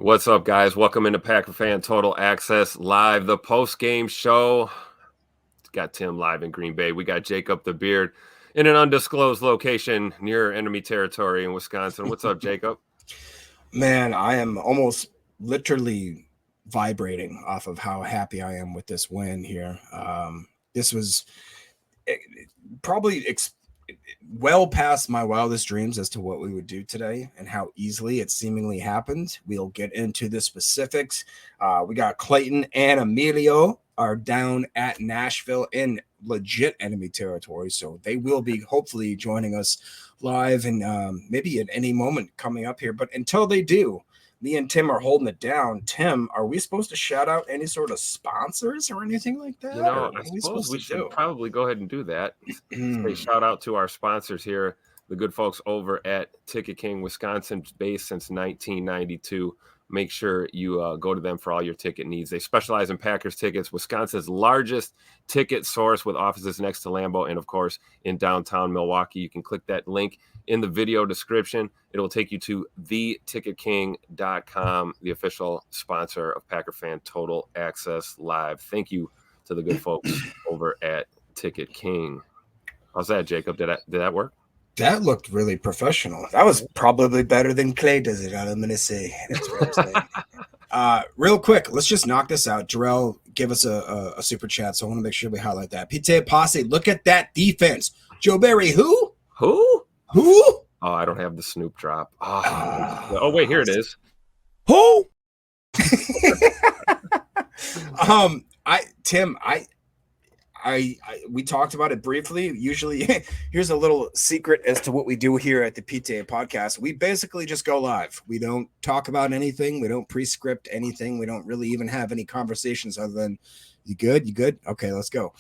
What's up, guys? Welcome into Packer Fan Total Access Live, the post-game show. Got Tim live in Green Bay. We got Jacob the Beard in an undisclosed location near enemy territory in Wisconsin. What's up, Jacob? Man, I am almost literally vibrating off of how happy I am with this win here. This was probably well past my wildest dreams as to what we would do today and how easily it seemingly happened. We'll get into the specifics. We got Clayton and Emilio are down at Nashville in legit enemy territory, so they will be hopefully joining us live and maybe at any moment coming up here. But until they do, me and Tim are holding it down. Tim, are we supposed to shout out any sort of sponsors or anything like that? I suppose we should probably go ahead and do that. Say shout out to our sponsors here, the good folks over at Ticket King, Wisconsin, based since 1992. Make sure you go to them for all your ticket needs. They specialize in Packers tickets, Wisconsin's largest ticket source with offices next to Lambeau and, of course, in downtown Milwaukee. You can click that link in the video description. It will take you to theticketking.com, the official sponsor of Packer Fan Total Access Live. Thank you to the good folks over at Ticket King. How's that, Jacob? Did that work? That looked really professional. That was probably better than Clay does it. I'm going to say. That's what I'm saying. Real quick, let's just knock this out. Jarrell, give us a super chat, so I want to make sure we highlight that. Pite Posse, look at that defense. Joe Barry, who? Who? Oh, I don't have the Snoop drop. Oh, wait, here it is. Who? We talked about it briefly. Usually, here's a little secret as to what we do here at the PTA podcast. We basically just go live. We don't talk about anything. We don't pre-script anything. We don't really even have any conversations other than, you good? You good? Okay, let's go.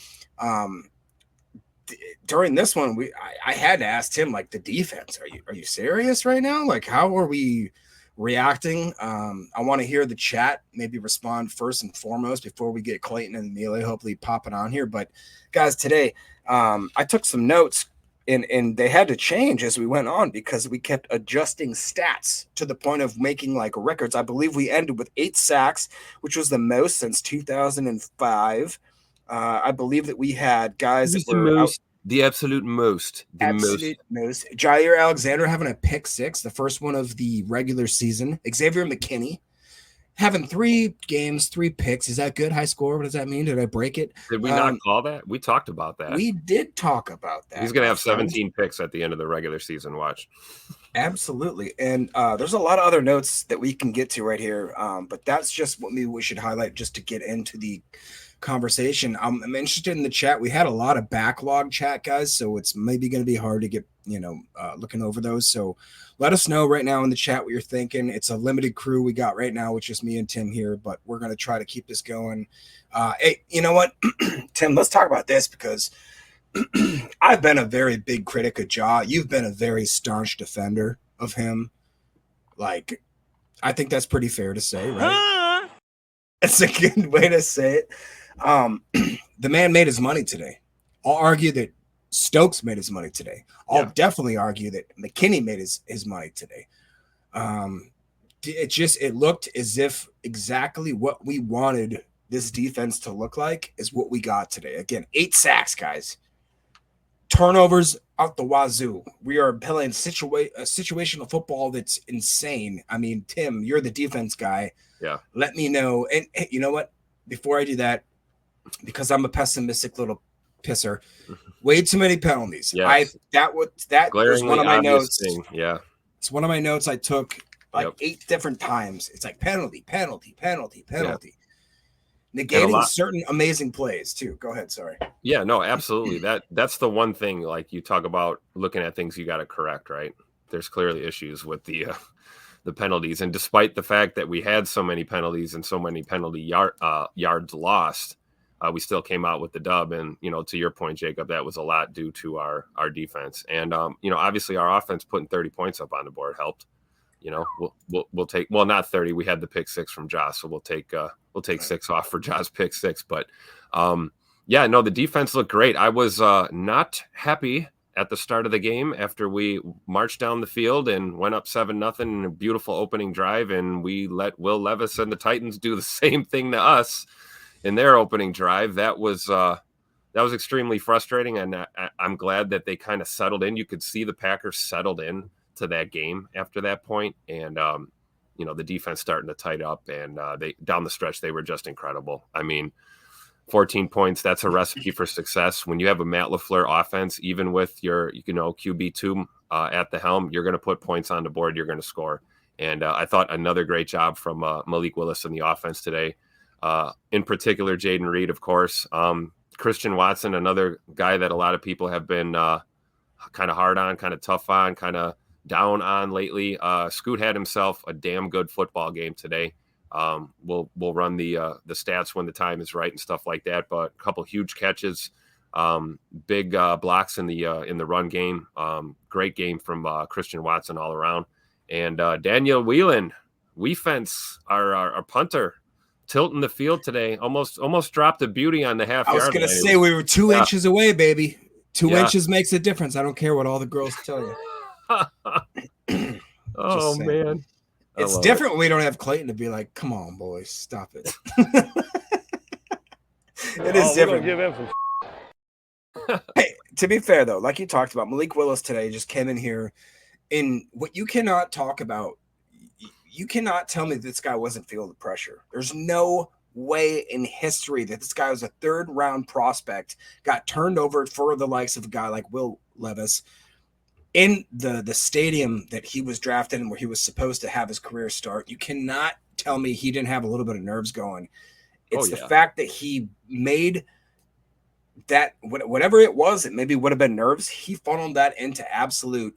During this one, I had to ask Tim, like, the defense. Are you serious right now? Like, how are we reacting? I want to hear the chat maybe respond first and foremost before we get Clayton and Melee hopefully popping on here. But guys, today I took some notes and they had to change as we went on because we kept adjusting stats to the point of making like records. I believe we ended with 8 sacks, which was the most since 2005. I believe that we had guys that were the absolute most. Jair Alexander having a pick 6, the first one of the regular season. Xavier McKinney having 3 games, 3 picks. Is that good? High score? What does that mean? Did I break it? Did we not call that? We talked about that. We did talk about that. He's going to have 17 picks at the end of the regular season. Watch. Absolutely. And there's a lot of other notes that we can get to right here. But that's just what maybe we should highlight just to get into the conversation. I'm interested in the chat. We had a lot of backlog chat, guys, so it's maybe going to be hard to get looking over those. So let us know right now in the chat what you're thinking. It's a limited crew we got right now, which is me and Tim here, but we're going to try to keep this going. Hey, you know what, Tim, let's talk about this because I've been a very big critic of Ja. You've been a very staunch defender of him. Like, I think that's pretty fair to say, right? It's a good way to say it. The man made his money today. I'll argue that Stokes made his money today. I'll definitely argue that McKinney made his money today. It looked as if exactly what we wanted this defense to look like is what we got today. Again, 8 sacks, guys. Turnovers out the wazoo. We are playing situational football that's insane. I mean, Tim, you're the defense guy. Yeah. Let me know. And hey, you know what? Before I do that, because I'm a pessimistic little pisser, way too many penalties. Yes. That was one of my notes. Yeah. It's one of my notes I took like 8 different times. It's like penalty. Negating certain amazing plays too. Go ahead. Sorry. Yeah, no, absolutely. That's the one thing, like you talk about looking at things you got to correct, right? There's clearly issues with the penalties. And despite the fact that we had so many penalties and so many penalty yards lost, we still came out with the dub. And, to your point, Jacob, that was a lot due to our defense. And, obviously our offense putting 30 points up on the board helped. We'll take, well, not 30. We had the pick 6 from Josh, so we'll take 6 off for Josh's pick 6. But the defense looked great. I was not happy at the start of the game after we marched down the field and went up 7-0 in a beautiful opening drive, and we let Will Levis and the Titans do the same thing to us in their opening drive. That was extremely frustrating, and I'm glad that they kind of settled in. You could see the Packers settled in to that game after that point, and the defense starting to tighten up, and they down the stretch they were just incredible. I mean, 14 points, that's a recipe for success. When you have a Matt LaFleur offense, even with your QB2 at the helm, you're going to put points on the board, you're going to score. And I thought another great job from Malik Willis in the offense today. In particular, Jaden Reed, of course. Christian Watson, another guy that a lot of people have been kind of hard on, kind of tough on, kind of down on lately. Scoot had himself a damn good football game today. We'll run the stats when the time is right and stuff like that. But a couple huge catches, big blocks in the run game. Great game from Christian Watson all around. And Daniel Whelan, our punter, tilting the field today. Almost dropped a beauty on the half yard line. I was going to say we were 2 inches away, baby. 2 inches makes a difference. I don't care what all the girls tell you. Oh, man. It's different when we don't have Clayton to be like, come on, boys, stop it. It is different. Give him some. Hey, to be fair, though, like you talked about, Malik Willis today just came in here. And what you cannot talk about, you cannot tell me this guy wasn't feeling the pressure. There's no way in history that this guy was a third-round prospect, got turned over for the likes of a guy like Will Levis in the stadium that he was drafted in, where he was supposed to have his career start. You cannot tell me he didn't have a little bit of nerves going. It's the fact that he made that, whatever it was, it maybe would have been nerves. He funneled that into absolute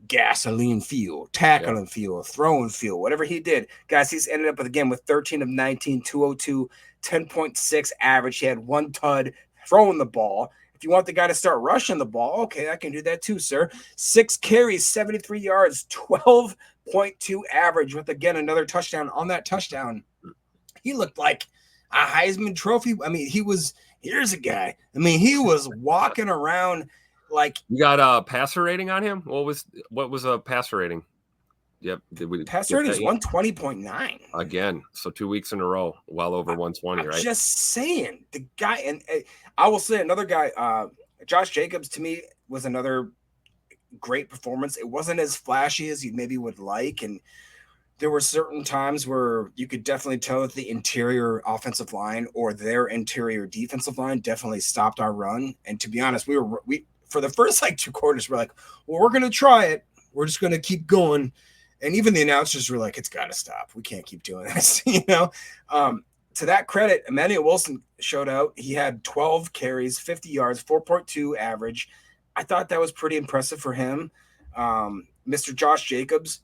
gasoline fuel, tackling fuel, throwing fuel, whatever he did. Guys, he's ended up again with 13 of 19, 202, 10.6 average. He had 1 tud throwing the ball. If you want the guy to start rushing the ball, okay, I can do that too, sir. 6 carries, 73 yards, 12.2 average with, again, another touchdown. On that touchdown, he looked like a Heisman Trophy. I mean, here's a guy. I mean, he was walking around like. You got a passer rating on him? What was a passer rating? Yep. Passer rating is 120.9. Again, so 2 weeks in a row, well over 120, right? Just saying, the guy, and I will say another guy, Josh Jacobs, to me was another great performance. It wasn't as flashy as you maybe would like, and there were certain times where you could definitely tell that the interior offensive line or their interior defensive line definitely stopped our run. And to be honest, we for the first 2 quarters, we're like, well, we're going to try it. We're just going to keep going. And even the announcers were like, it's got to stop. We can't keep doing this, To that credit, Emmanuel Wilson showed out. He had 12 carries, 50 yards, 4.2 average. I thought that was pretty impressive for him. Mr. Josh Jacobs,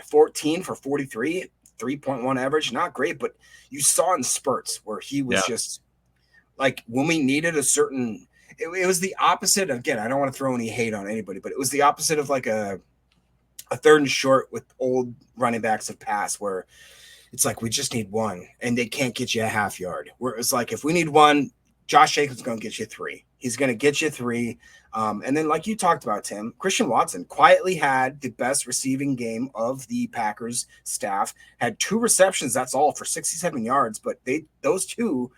14 for 43, 3.1 average. Not great, but you saw in spurts where he was just like when we needed a certain – it was the opposite. Again, I don't want to throw any hate on anybody, but it was the opposite of like a third and short with old running backs of pass where it's like we just need one and they can't get you a half yard. Where it's like if we need one, Josh Jacobs is going to get you 3. He's going to get you 3. And then like you talked about, Tim, Christian Watson quietly had the best receiving game of the Packers staff, had 2 receptions. That's all for 67 yards. But those 2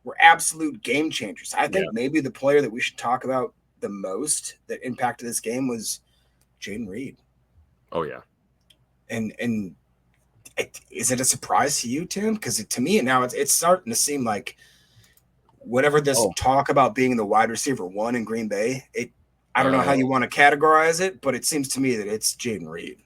were absolute game changers. I think maybe the player that we should talk about the most that impacted this game was Jaden Reed. Oh, yeah. And is it a surprise to you, Tim? Because to me now it's starting to seem like whatever this talk about being the wide receiver 1 in Green Bay, I don't know how you want to categorize it, but it seems to me that it's Jaden Reed.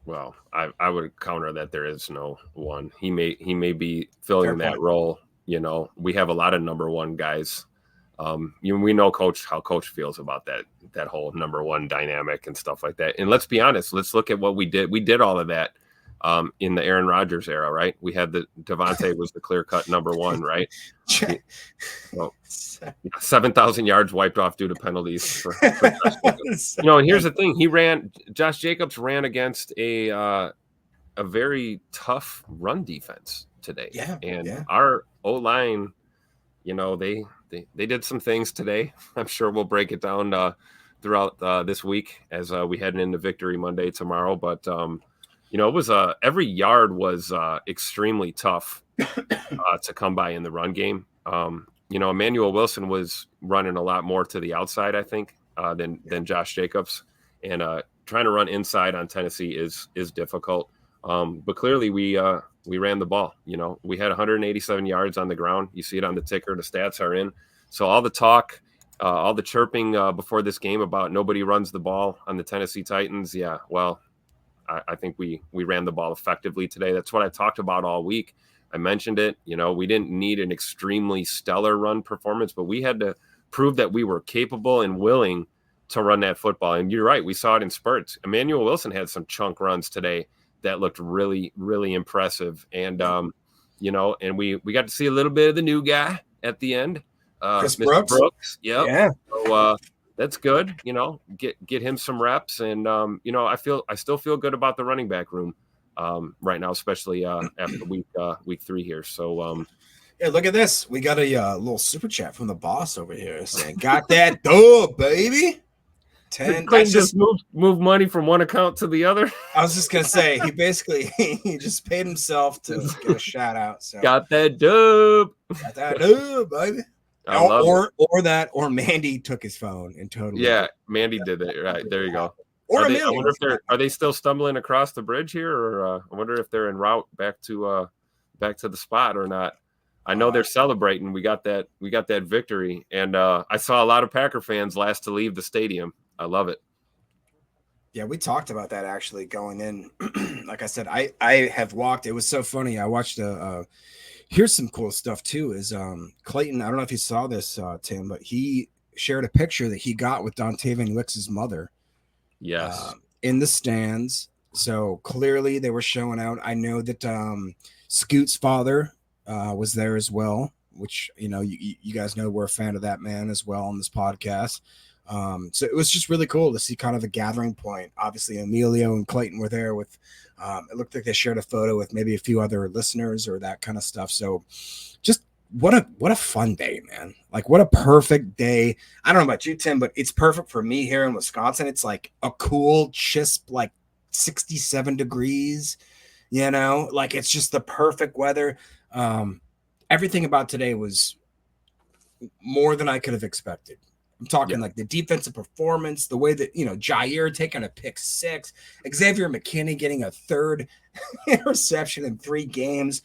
Well, I would counter that there is no one. He may be filling that role. We have a lot of number 1 guys. We know how coach feels about that whole number 1 dynamic and stuff like that. And let's be honest, let's look at what we did. We did all of that in the Aaron Rodgers era, right? We had Devontae was the clear-cut number 1, right? 7,000 yards wiped off due to penalties. For and here's the thing: Josh Jacobs ran against a very tough run defense today, our O-line, they did some things today. I'm sure we'll break it down throughout this week as we head into Victory Monday tomorrow. But it was every yard was extremely tough to come by in the run game. Emmanuel Wilson was running a lot more to the outside, I think, than Josh Jacobs, and trying to run inside on Tennessee is difficult. But clearly we ran the ball. We had 187 yards on the ground. You see it on the ticker. The stats are in. So all the talk, all the chirping before this game about nobody runs the ball on the Tennessee Titans. Yeah, well, I think we ran the ball effectively today. That's what I talked about all week. I mentioned it. We didn't need an extremely stellar run performance, but we had to prove that we were capable and willing to run that football. And you're right. We saw it in spurts. Emmanuel Wilson had some chunk runs today that looked really, really impressive. And, and we got to see a little bit of the new guy at the end. Chris Mr. Brooks. Yep. Yeah. So that's good. Get him some reps. And, I still feel good about the running back room right now, especially after week 3 here. So, yeah, look at this. We got a little super chat from the boss over here saying, "Got that dub, baby." 10. Just move money from one account to the other. I was just gonna say he just paid himself to get a shout out. So got that dub. Got that dub, baby. Or Mandy took his phone and totally. Yeah, Mandy did it. Right there, you go. Or I wonder if are they still stumbling across the bridge here, or I wonder if they're en route back to the spot or not. I know they're celebrating. We got that victory, and I saw a lot of Packer fans last to leave the stadium. I love it. Yeah, we talked about that actually going in. Like I said, I have walked. It was so funny. I watched here's some cool stuff too. Is Clayton? I don't know if you saw this, Tim, but he shared a picture that he got with Dontavian Wicks' mother. Yes, in the stands. So clearly they were showing out. I know that Scoot's father was there as well, which you guys know we're a fan of that man as well on this podcast. So it was just really cool to see kind of the gathering point. Obviously, Emilio and Clayton were there with. It looked like they shared a photo with maybe a few other listeners or that kind of stuff. So, just what a fun day, man! Like what a perfect day. I don't know about you, Tim, but it's perfect for me here in Wisconsin. It's like a cool, crisp, like 67 degrees. Like it's just the perfect weather. Everything about today was more than I could have expected. I'm talking like the defensive performance, the way that, Jair taking a pick 6, Xavier McKinney getting a 3rd interception in 3 games.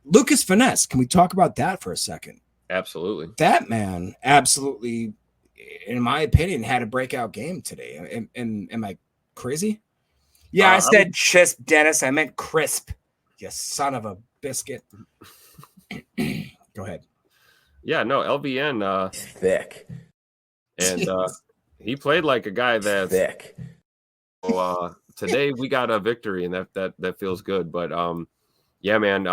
Lucas Finesse, can we talk about that for a second? Absolutely. That man absolutely, in my opinion, had a breakout game today. Am I crazy? Yeah, I said crisp, Dennis. I meant crisp. You son of a biscuit. Go ahead. Yeah, no, LVN thick. And he played like a guy that's thick. So today we got a victory, and that feels good. But yeah, man,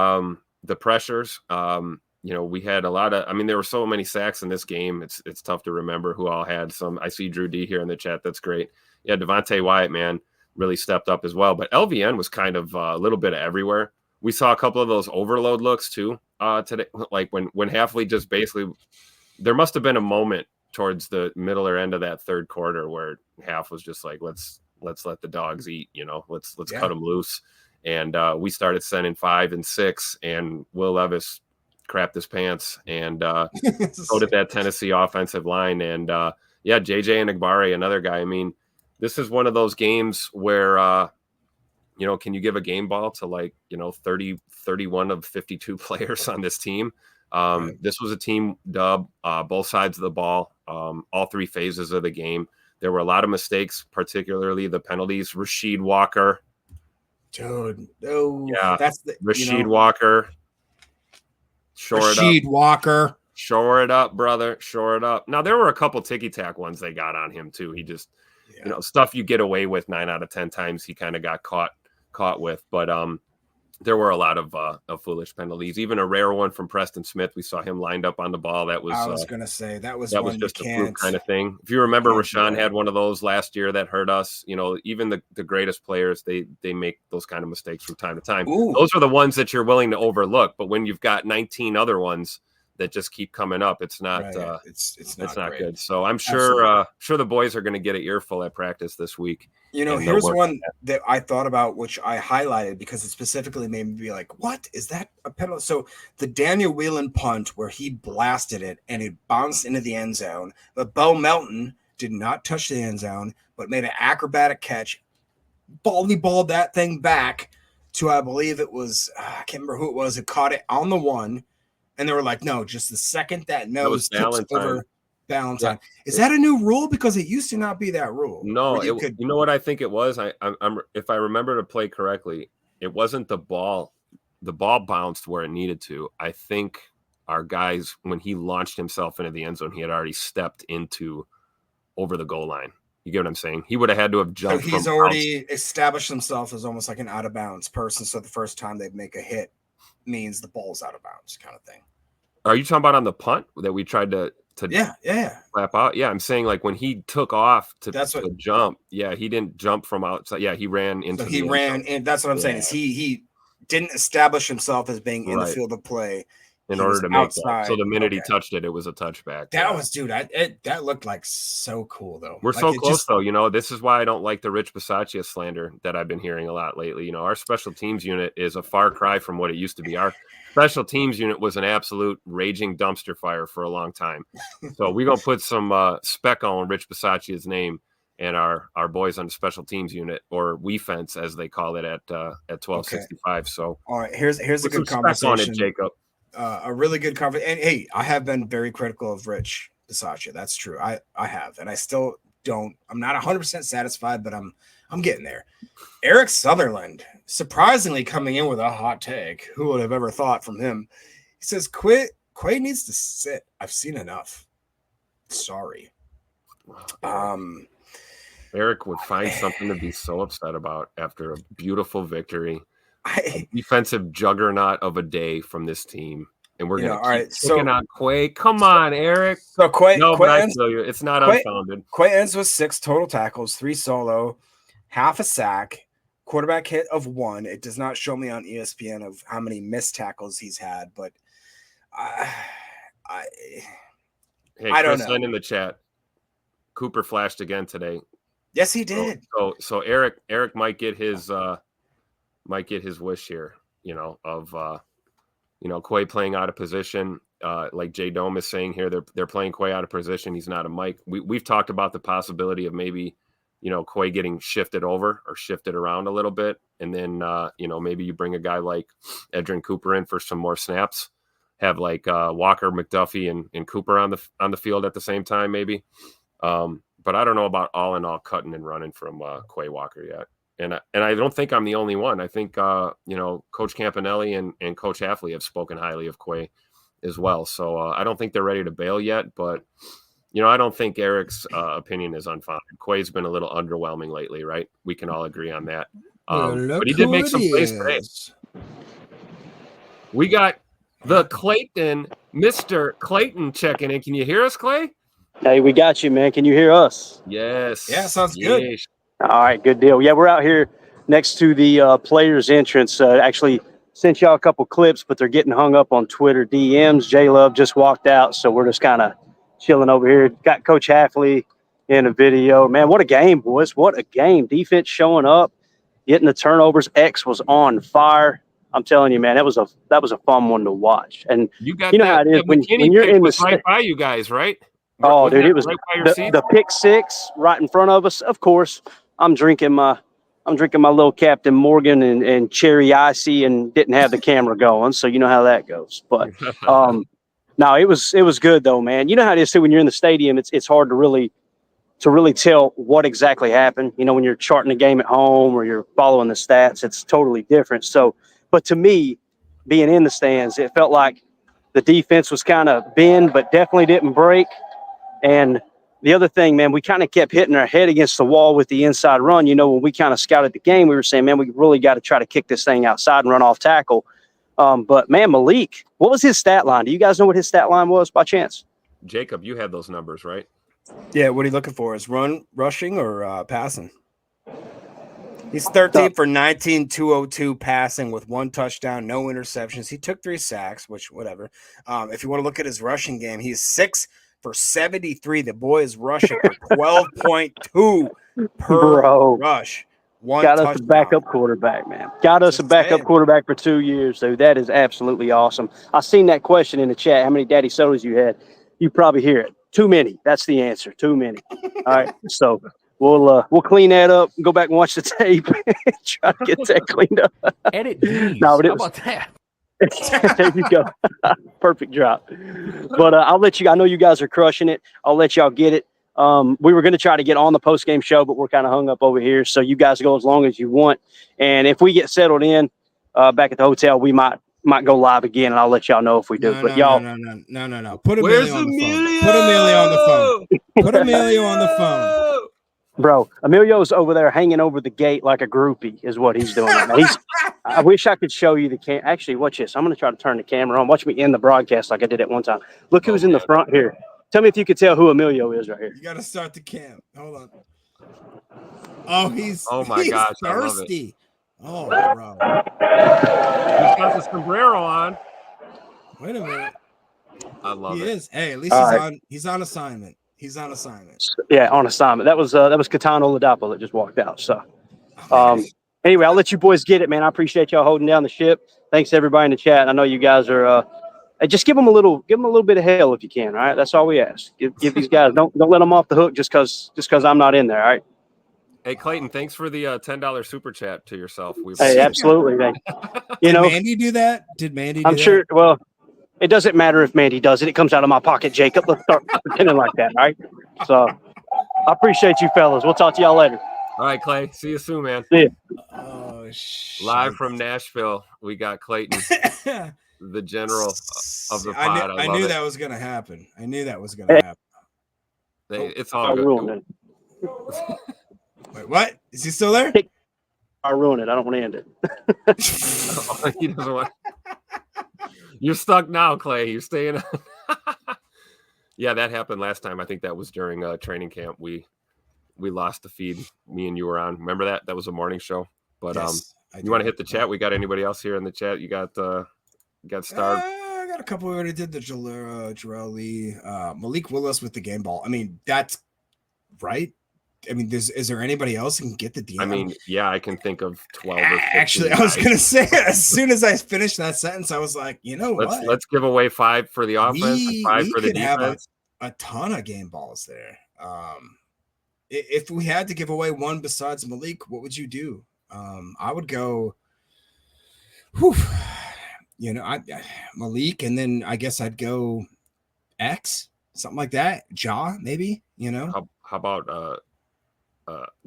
the pressures. We had a lot of. I mean, there were so many sacks in this game. It's tough to remember who all had some. I see Drew D here in the chat. That's great. Yeah, Devontae Wyatt, man, really stepped up as well. But LVN was kind of a little bit of everywhere. We saw a couple of those overload looks too today. Like when Halfley just basically, there must have been a moment towards the middle or end of that third quarter where Half was just like, let's let the dogs eat, let's cut them loose. And we started sending 5 and 6, and Will Levis crapped his pants, and so did that Tennessee offensive line. And JJ and Agbare, another guy. I mean, this is one of those games where can you give a game ball to 31 of 52 players on this team? Right. This was a team dub, both sides of the ball, all 3 phases of the game. There were a lot of mistakes, particularly the penalties. Rasheed Walker. Dude. That's Rasheed Walker. Rasheed Walker. Shore it up, brother. Shore it up. Now, there were a couple ticky-tack ones they got on him, too. He just, stuff you get away with 9 out of 10 times he kind of got caught with. But there were a lot of foolish penalties. Even a rare one from Preston Smith. We saw him lined up on the ball. That was. I was going to say that was just a fluke kind of thing. If you remember, Rashawn had one of those last year that hurt us. Even the greatest players, they make those kind of mistakes from time to time. Ooh. Those are the ones that you're willing to overlook. But when you've got 19 other ones that just keep coming up. It's not right. It's not great. good. So I'm sure sure the boys are going to get an earful at practice this week. Here's one that I thought about, which I highlighted because it specifically made me be like, what is that a penalty? So the Daniel Whelan punt where he blasted it and it bounced into the end zone, but Bo Melton did not touch the end zone, but made an acrobatic catch, balled that thing back to, I believe it was, I can't remember who it was, it caught it on the one, and they were like, no, just the second that nose tips over Valentine. Yeah. Is that a new rule? Because it used to not be that rule. No, you know what I think it was? I'm if I remember to play correctly, it wasn't the ball. The ball bounced where it needed to. I think our guys, when he launched himself into the end zone, he had already stepped into over the goal line. You get what I'm saying? He would have had to have jumped. So he's already established himself as almost like an out of bounds person. So the first time they make a hit means the ball's out of bounds, kind of thing. Are you talking about on the punt that we tried to slap out? Yeah, I'm saying like when he took off to jump. Yeah, he didn't jump from outside. Yeah, he ran into. So he ran, and that's what I'm saying is he didn't establish himself as being in the field of play in order to make that. So the minute he touched it, it was a touchback. That was, dude. That looked like so cool though. We're so close though. This is why I don't like the Rich Bisaccia slander that I've been hearing a lot lately. Our special teams unit is a far cry from what it used to be. Our special teams unit was an absolute raging dumpster fire for a long time. So we're gonna put some spec on Rich Bisaccia's name and our boys on the special teams unit, or WeFence as they call it at 1265. Okay. So all right, here's a good conversation on it, Jacob. A really good conversation. And hey, I have been very critical of Rich Bisaccia. That's true. I have, and I still don't. I'm not 100% satisfied, but I'm getting there. Eric Sutherland, surprisingly coming in with a hot take. Who would have ever thought from him? He says, Quay needs to sit. I've seen enough. Sorry. Eric would find something to be so upset about after a beautiful victory. A defensive juggernaut of a day from this team, and we're gonna keep picking on Quay. Come on, Eric. So Quay, but I tell you, it's not unfounded. Quay ends with 6 total tackles, 3 solo, half a sack, quarterback hit of 1. It does not show me on ESPN of how many missed tackles he's had, but I don't know. In the chat, Cooper flashed again today. Yes, he did. So Eric might get his wish here, of Quay playing out of position. Like Jay Dome is saying here, they're playing Quay out of position. He's not a Mike. We've talked about the possibility of maybe, Quay getting shifted over or shifted around a little bit. And then, maybe you bring a guy like Edrin Cooper in for some more snaps, have like Walker, McDuffie and Cooper on the field at the same time, maybe. But I don't know about all in all cutting and running from Quay Walker yet. And I don't think I'm the only one. I think, Coach Campanelli and Coach Hafley have spoken highly of Quay as well. So I don't think they're ready to bail yet. But, I don't think Eric's opinion is unfounded. Quay's been a little underwhelming lately, right? We can all agree on that. But he did make some plays today. We got the Clayton, Mr. Clayton checking in. Can you hear us, Clay? Hey, we got you, man. Can you hear us? Yes. Yeah, sounds good. All right, good deal. Yeah, we're out here next to the players' entrance. Actually sent y'all a couple clips, but they're getting hung up on Twitter DMs. J-Love just walked out, so we're just kind of chilling over here. Got Coach Hafley in a video. Man, what a game, boys. What a game. Defense showing up, getting the turnovers. X was on fire. I'm telling you, man, that was a fun one to watch. And you know how it is when you're in the right by you guys, right? Oh, dude, it was right the pick 6 right in front of us. Of course, I'm drinking my little Captain Morgan and cherry icy and didn't have the camera going, so you know how that goes. But no, it was good though, man. You know how it is too when you're in the stadium. It's hard to really tell what exactly happened. When you're charting the game at home or you're following the stats, it's totally different. So, but to me, being in the stands, it felt like the defense was kind of bend, but definitely didn't break. And the other thing, man, we kind of kept hitting our head against the wall with the inside run. When we kind of scouted the game, we were saying, man, we really got to try to kick this thing outside and run off tackle. But, man, Malik, what was his stat line? Do you guys know what his stat line was by chance? Jacob, you had those numbers, right? Yeah, what are you looking for? Is rushing or passing? He's 13 for 19, 202 passing with 1 touchdown, no interceptions. He took 3 sacks, which whatever. If you want to look at his rushing game, he's 6 for 73. The boy is rushing for 12.2 per rush. 1 Got touchdown. us a backup quarterback, man. Got us a backup quarterback for 2 years, dude. That is absolutely awesome. I seen that question in the chat. How many Daddy Sodas you had? You probably hear it. Too many. That's the answer. Too many. All right. So we'll clean that up. Go back and watch the tape. Try to get that cleaned up. Edit these. No, How about that? There you go. Perfect drop. But I'll let you. I know you guys are crushing it. I'll let y'all get it. We were going to try to get on the post-game show, but we're kind of hung up over here. So you guys go as long as you want. And if we get settled in back at the hotel, we might go live again, and I'll let y'all know if we do. No. Put Emilio on the phone. Put Emilio on the phone. Put Emilio on the phone. Bro, Emilio's over there hanging over the gate like a groupie is what he's doing right now. I wish I could show you the cam. Actually, watch this. I'm going to try to turn the camera on. Watch me end the broadcast like I did at one time. Look who's in the front here. Tell me if you could tell who Emilio is right here. You got to start the cam. Hold on. Oh, he's gosh, thirsty. Oh, bro. He's got the sombrero on. Wait a minute. I love it. He is. Hey, at least he's on assignment. He's on assignment. Yeah, on assignment. That was Catano Ladapo that just walked out. So anyway, I'll let you boys get it, man. I appreciate y'all holding down the ship. Thanks to everybody in the chat. I know you guys are just give them a little bit of hell if you can. All right. That's all we ask. Give these guys don't let them off the hook just because I'm not in there. All right. Hey Clayton, thanks for the $10 super chat to yourself. Hey, absolutely. Did Mandy do that? Did Mandy do I'm that? sure. Well, it doesn't matter if Mandy does it. It comes out of my pocket, Jacob. Let's start pretending like that. All right. So I appreciate you fellas. We'll talk to y'all later. All right, Clay. See you soon, man. See ya. Oh, shit. Live from Nashville, we got Clayton, the general of the pod. I knew that was going to happen. It's all good. Wait, what? Is he still there? I'll ruin it. I don't want to end it. He doesn't want. You're stuck now, Clay. You're staying. Yeah, that happened last time. I think that was during training camp. We lost the feed. Me and you were on. Remember that? That was a morning show. But yes, you want to hit the chat? We got anybody else here in the chat? You got Starved? I got a couple. We already did the Jarrell Lee, Malik Willis with the game ball. I mean, that's right. I mean, is there anybody else who can get the deal? I mean, yeah, I can think of 12 or 15. Actually, I was gonna say as soon as I finished that sentence, I was like, you know what? Let's give away 5 for the offense and 5 for the defense. Have a ton of game balls there. If we had to give away one besides Malik, what would you do? I would go, Malik, and then I guess I'd go X, something like that. Maybe, How about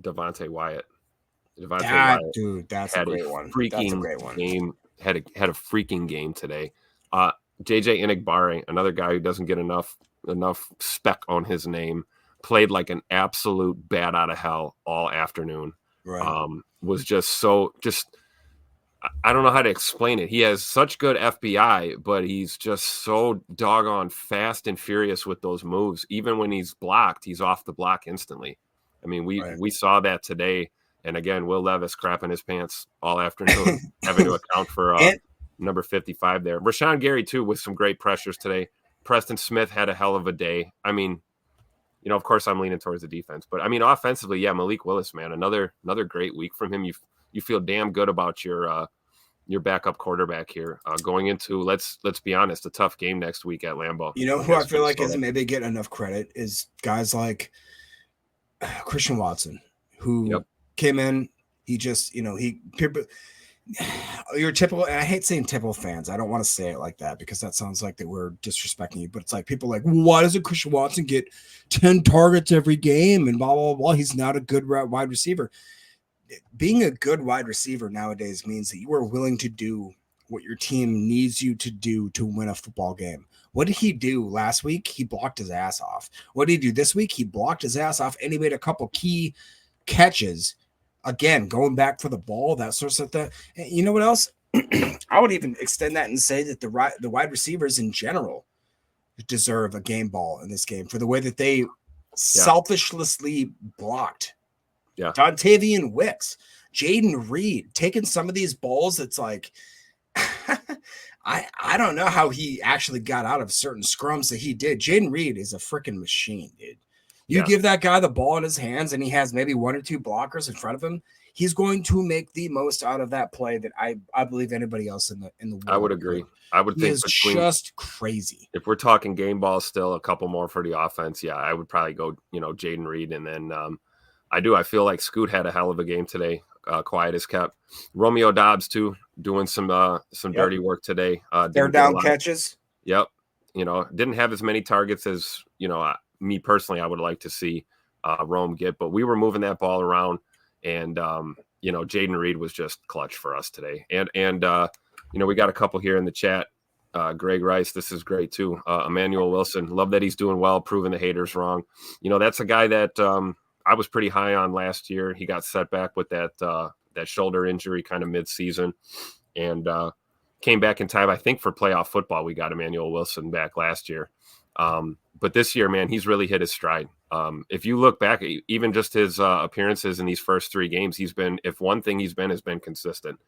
Devontae Wyatt? Dude, that's a great one. That's a great one. Game had a freaking game today. JJ Inigbare, another guy who doesn't get enough spec on his name, played like an absolute bat out of hell all afternoon. Right. Was just I don't know how to explain it. He has such good FBI, but he's just so doggone fast and furious with those moves. Even when he's blocked, he's off the block instantly. I mean, we saw that today. And again, Will Levis crapping his pants all afternoon, having to account for number 55 there. Rashawn Gary, too, with some great pressures today. Preston Smith had a hell of a day. I mean, of course, I'm leaning towards the defense. But, I mean, offensively, yeah, Malik Willis, man, another great week from him. You feel damn good about your backup quarterback here going into, let's be honest, a tough game next week at Lambeau. Who I feel like isn't maybe getting enough credit is guys like Christian Watson, who came in. He just, you're typical, and I hate saying typical fans. I don't want to say it like that because that sounds like that we're disrespecting you. But it's like people like, why doesn't Christian Watson get 10 targets every game and blah, blah, blah. He's not a good wide receiver. Being a good wide receiver nowadays means that you are willing to do what your team needs you to do to win a football game. What did he do last week? He blocked his ass off. What did he do this week? He blocked his ass off and he made a couple key catches. Again, going back for the ball, that sort of stuff. And you know what else? I would even extend that and say that the wide receivers in general deserve a game ball in this game for the way that they selfishly blocked. Yeah. Dontavian Wicks. Jaden Reed taking some of these balls. It's like, I don't know how he actually got out of certain scrums that he did. Jaden Reed is a freaking machine, dude. You give that guy the ball in his hands and he has maybe 1 or 2 blockers in front of him, he's going to make the most out of that play that I believe anybody else in the world. I would agree. I would think it's just crazy. If we're talking game balls, still a couple more for the offense. Yeah, I would probably go, Jaden Reed, and then I feel like Scoot had a hell of a game today. Quiet as kept. Romeo Dobbs too, doing some dirty work today. They're down catches. Yep. Didn't have as many targets as me personally I would like to see Rome get, but we were moving that ball around, and Jaden Reed was just clutch for us today. And we got a couple here in the chat. Greg Rice, this is great too. Emmanuel Wilson, love that he's doing well, proving the haters wrong. That's a guy that I was pretty high on last year. He got set back with that shoulder injury kind of mid-season, and came back in time. I think for playoff football, we got Emmanuel Wilson back last year. But this year, man, he's really hit his stride. If you look back, even just his appearances in these first 3 games, if one thing has been consistent.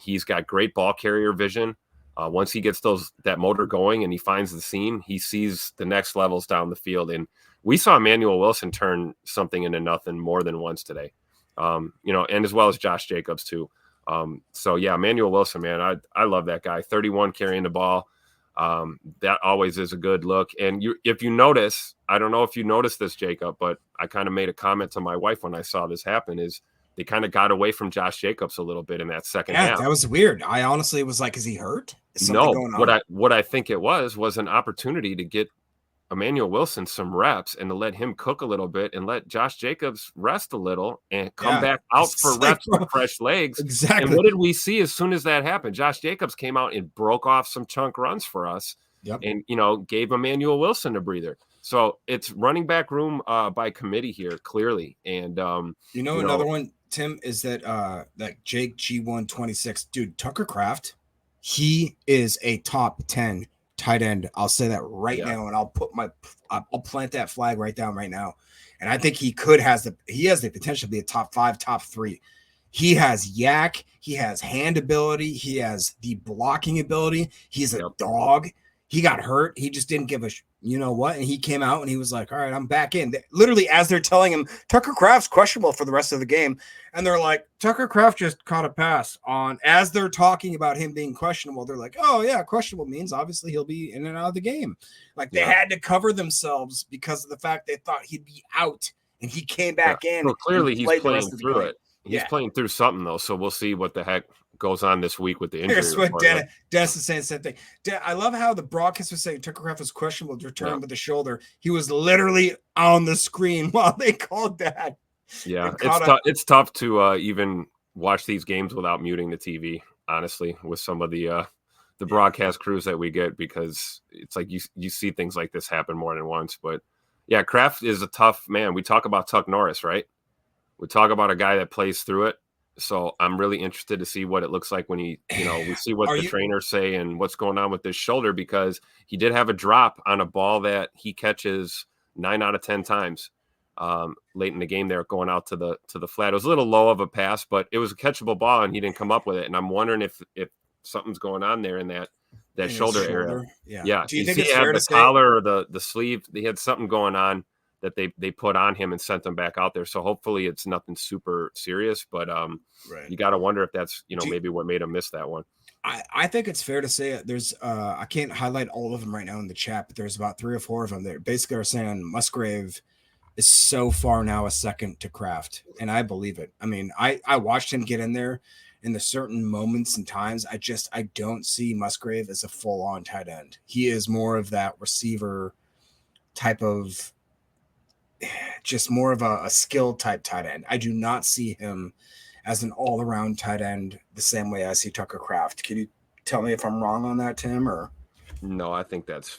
He's got great ball carrier vision. Once he gets that motor going and he finds the seam, he sees the next levels down the field. And we saw Emmanuel Wilson turn something into nothing more than once today. And as well as Josh Jacobs too. So yeah, Emmanuel Wilson, man, I love that guy. 31 carrying the ball. That always is a good look. And if you notice, I don't know if you noticed this, Jacob, but I kind of made a comment to my wife when I saw this happen, is they kind of got away from Josh Jacobs a little bit in that second half. That was weird. I honestly was like, is he hurt? Is something going on? What I think it was an opportunity to get Emmanuel Wilson some reps and to let him cook a little bit and let Josh Jacobs rest a little and come back out for reps with fresh legs. Exactly. And what did we see as soon as that happened? Josh Jacobs came out and broke off some chunk runs for us. Yep. And, gave Emmanuel Wilson a breather. So it's running back room by committee here, clearly. And, another one, Tim, is that Jake G126, dude, Tucker Kraft, he is a top 10 tight end. I'll say that right now, and I'll plant that flag right down right now. And I think he has the potential to be a top 5, top 3. He has yak, he has hand ability, he has the blocking ability. He's a dog. He got hurt. He just didn't give a and he came out and he was like, all right, I'm back in. Literally, as they're telling him, Tucker Kraft's questionable for the rest of the game. And they're like, Tucker Kraft just caught a pass on, as they're talking about him being questionable. They're like, oh yeah, questionable means obviously he'll be in and out of the game. Like they had to cover themselves because of the fact they thought he'd be out, and he came back in. Well, clearly he's playing through it. He's playing through something though. So we'll see what the heck goes on this week with the injury. Here's what Dennis is saying the same thing. I love how the broadcast was saying Tucker Kraft was questionable to return with the shoulder. He was literally on the screen while they called that. Yeah, it's tough to even watch these games without muting the TV, honestly, with some of the broadcast crews that we get, because it's like you see things like this happen more than once. But yeah, Kraft is a tough man. We talk about Tuck Norris, right? We talk about a guy that plays through it. So I'm really interested to see what it looks like when we see what the trainers say and what's going on with this shoulder, because he did have a drop on a ball that he catches 9 out of 10 times late in the game there, going out to the flat. It was a little low of a pass, but it was a catchable ball and he didn't come up with it. And I'm wondering if something's going on there in that shoulder area. Yeah. Do you think he it's had fair the to say collar or the sleeve? They had something going on that they put on him and sent him back out there. So hopefully it's nothing super serious, but you got to wonder if that's, maybe what made him miss that one. I think it's fair to say there's I can't highlight all of them right now in the chat, but there's about 3 or 4 of them that basically are saying Musgrave is so far now a second to Kraft. And I believe it. I mean, I watched him get in there in the certain moments and times. I don't see Musgrave as a full on tight end. He is more of that receiver type of, just more of a skill type tight end. I do not see him as an all around tight end the same way I see Tucker Kraft. Can you tell me if I'm wrong on that, Tim? Or no, I think that's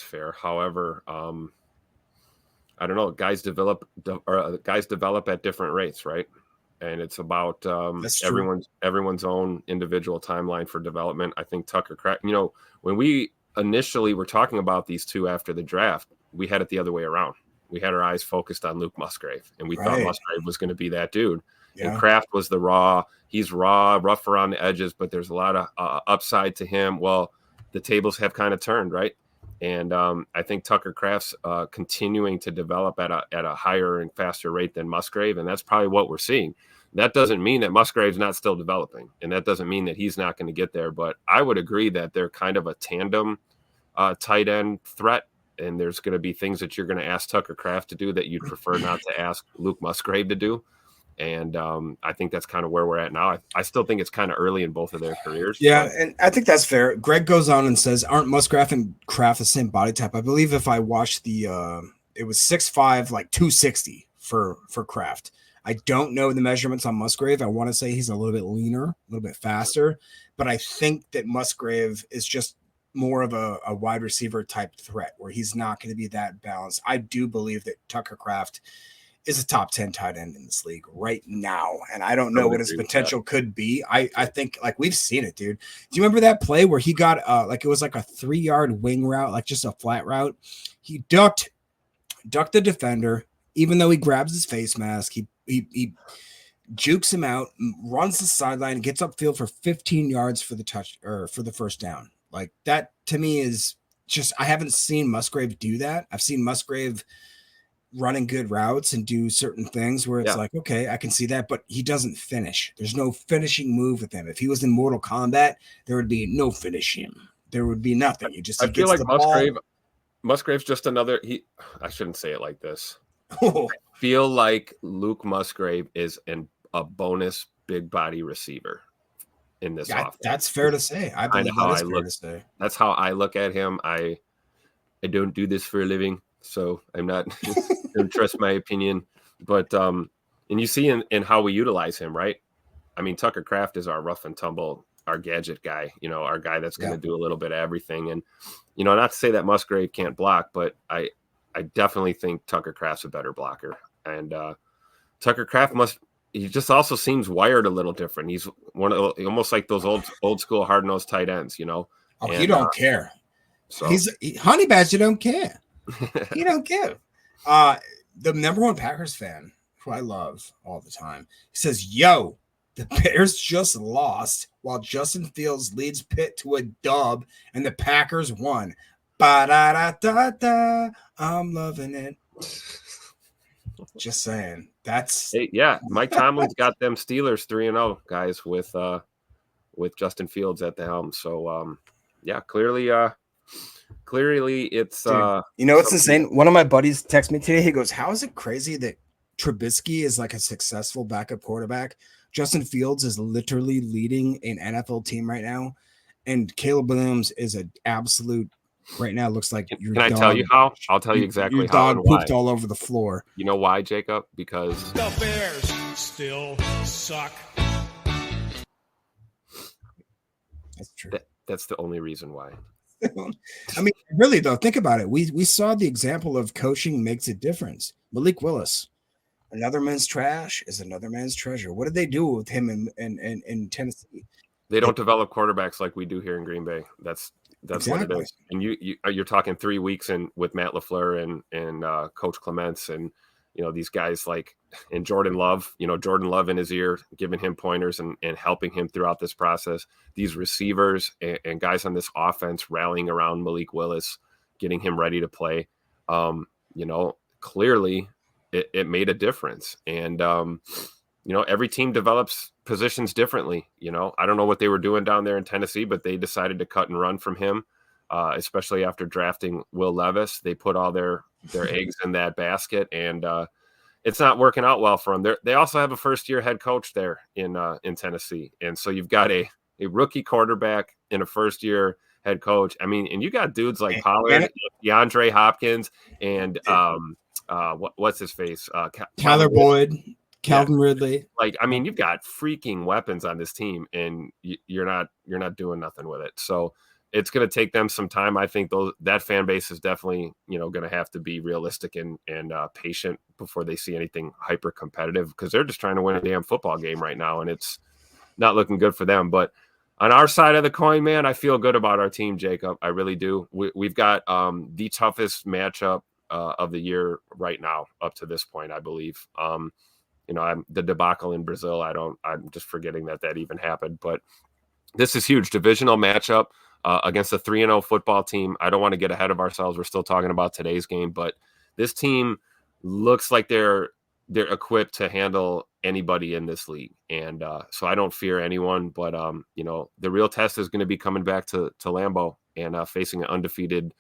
fair. However, I don't know. Guys develop at different rates, right? And it's about everyone's own individual timeline for development. I think Tucker Kraft. When we initially were talking about these two after the draft, we had it the other way around. We had our eyes focused on Luke Musgrave, and we thought Musgrave was going to be that dude. And Kraft was the raw. He's raw, rough around the edges, but there's a lot of upside to him. Well, the tables have kind of turned, right? And I think Tucker Kraft's continuing to develop at a higher and faster rate than Musgrave, and that's probably what we're seeing. That doesn't mean that Musgrave's not still developing, and that doesn't mean that he's not going to get there. But I would agree that they're kind of a tandem tight end threat, and there's going to be things that you're going to ask Tucker Kraft to do that you'd prefer not to ask Luke Musgrave to do. And I think that's kind of where we're at now. I still think it's kind of early in both of their careers. Yeah, and I think that's fair. Greg goes on and says, aren't Musgrave and Kraft the same body type? I believe if I watched it was 6'5", like 260 for Kraft. I don't know the measurements on Musgrave. I want to say he's a little bit leaner, a little bit faster, but I think that Musgrave is just more of a wide receiver type threat where he's not going to be that balanced. I do believe that Tucker Kraft is a top 10 tight end in this league right now. And I don't know what his potential could be. I think like we've seen it, dude. Do you remember that play where he got like it was like a 3-yard wing route, like just a flat route? He ducked the defender, even though he grabs his face mask, he jukes him out, runs the sideline, gets upfield for 15 yards for the touch or for the first down. Like that to me is just, I haven't seen Musgrave do that. I've seen Musgrave running good routes and do certain things where it's like, okay, I can see that, but he doesn't finish. There's no finishing move with him. If he was in Mortal Kombat, there would be no finishing. There would be nothing. I feel like Musgrave's just another. I shouldn't say it like this. I feel like Luke Musgrave is a bonus big body receiver in this offense. That's fair to say. I believe that is fair to say. That's how I look at him. I don't do this for a living, so I'm not don't trust my opinion. But and you see in how we utilize him, right? I mean, Tucker Kraft is our rough and tumble, our gadget guy, our guy that's going to do a little bit of everything. And, not to say that Musgrave can't block, but I definitely think Tucker Kraft's a better blocker. And Tucker Kraft he just also seems wired a little different. He's almost like those old school hard-nosed tight ends, Oh, and he don't care. So Honey Badger don't care. He don't care. The number one Packers fan, who I love all the time, he says, yo, the Bears just lost while Justin Fields leads Pitt to a dub and the Packers won. Ba-da-da-da-da. I'm loving it. Just saying. Mike Tomlin's got them Steelers 3-0, guys, with Justin Fields at the helm. So clearly it's Dude, it's insane. One of my buddies texted me today. He goes, how is it crazy that Trubisky is like a successful backup quarterback? Justin Fields is literally leading an NFL team right now, and Caleb Williams is an absolute right now. Looks like your Can dog, I tell you how? I'll tell you exactly your how. Dog pooped all over the floor. You know why, Jacob? Because the Bears still suck. That's true. That's the only reason why. I mean, really though, think about it. We saw the example of coaching makes a difference. Malik Willis, another man's trash is another man's treasure. What did they do with him in Tennessee? They don't develop quarterbacks like we do here in Green Bay. That's exactly what it is. And you're talking 3 weeks in with Matt LaFleur and Coach Clements and these guys and Jordan Love. Jordan Love in his ear, giving him pointers and helping him throughout this process. These receivers and guys on this offense rallying around Malik Willis, getting him ready to play. Clearly it made a difference. And every team develops positions differently. I don't know what they were doing down there in Tennessee, but they decided to cut and run from him, especially after drafting Will Levis. They put all their eggs in that basket, and it's not working out well for them. They also have a first-year head coach there in Tennessee, and so you've got a rookie quarterback and a first-year head coach. I mean, and you got dudes like Pollard, DeAndre Hopkins, and what's his face, Tyler Boyd. Calvin Ridley. You've got freaking weapons on this team, and you're not doing nothing with it. So it's going to take them some time. I think that fan base is definitely going to have to be realistic and patient before they see anything hyper competitive, because they're just trying to win a damn football game right now, and it's not looking good for them. But on our side of the coin, man, I feel good about our team, Jacob. I really do. We've got the toughest matchup of the year right now up to this point, I believe. the debacle in Brazil. I'm just forgetting that even happened. But this is huge divisional matchup against a 3-0 football team. I don't want to get ahead of ourselves. We're still talking about today's game, but this team looks like they're equipped to handle anybody in this league. And so I don't fear anyone, but the real test is going to be coming back to Lambeau and facing an undefeated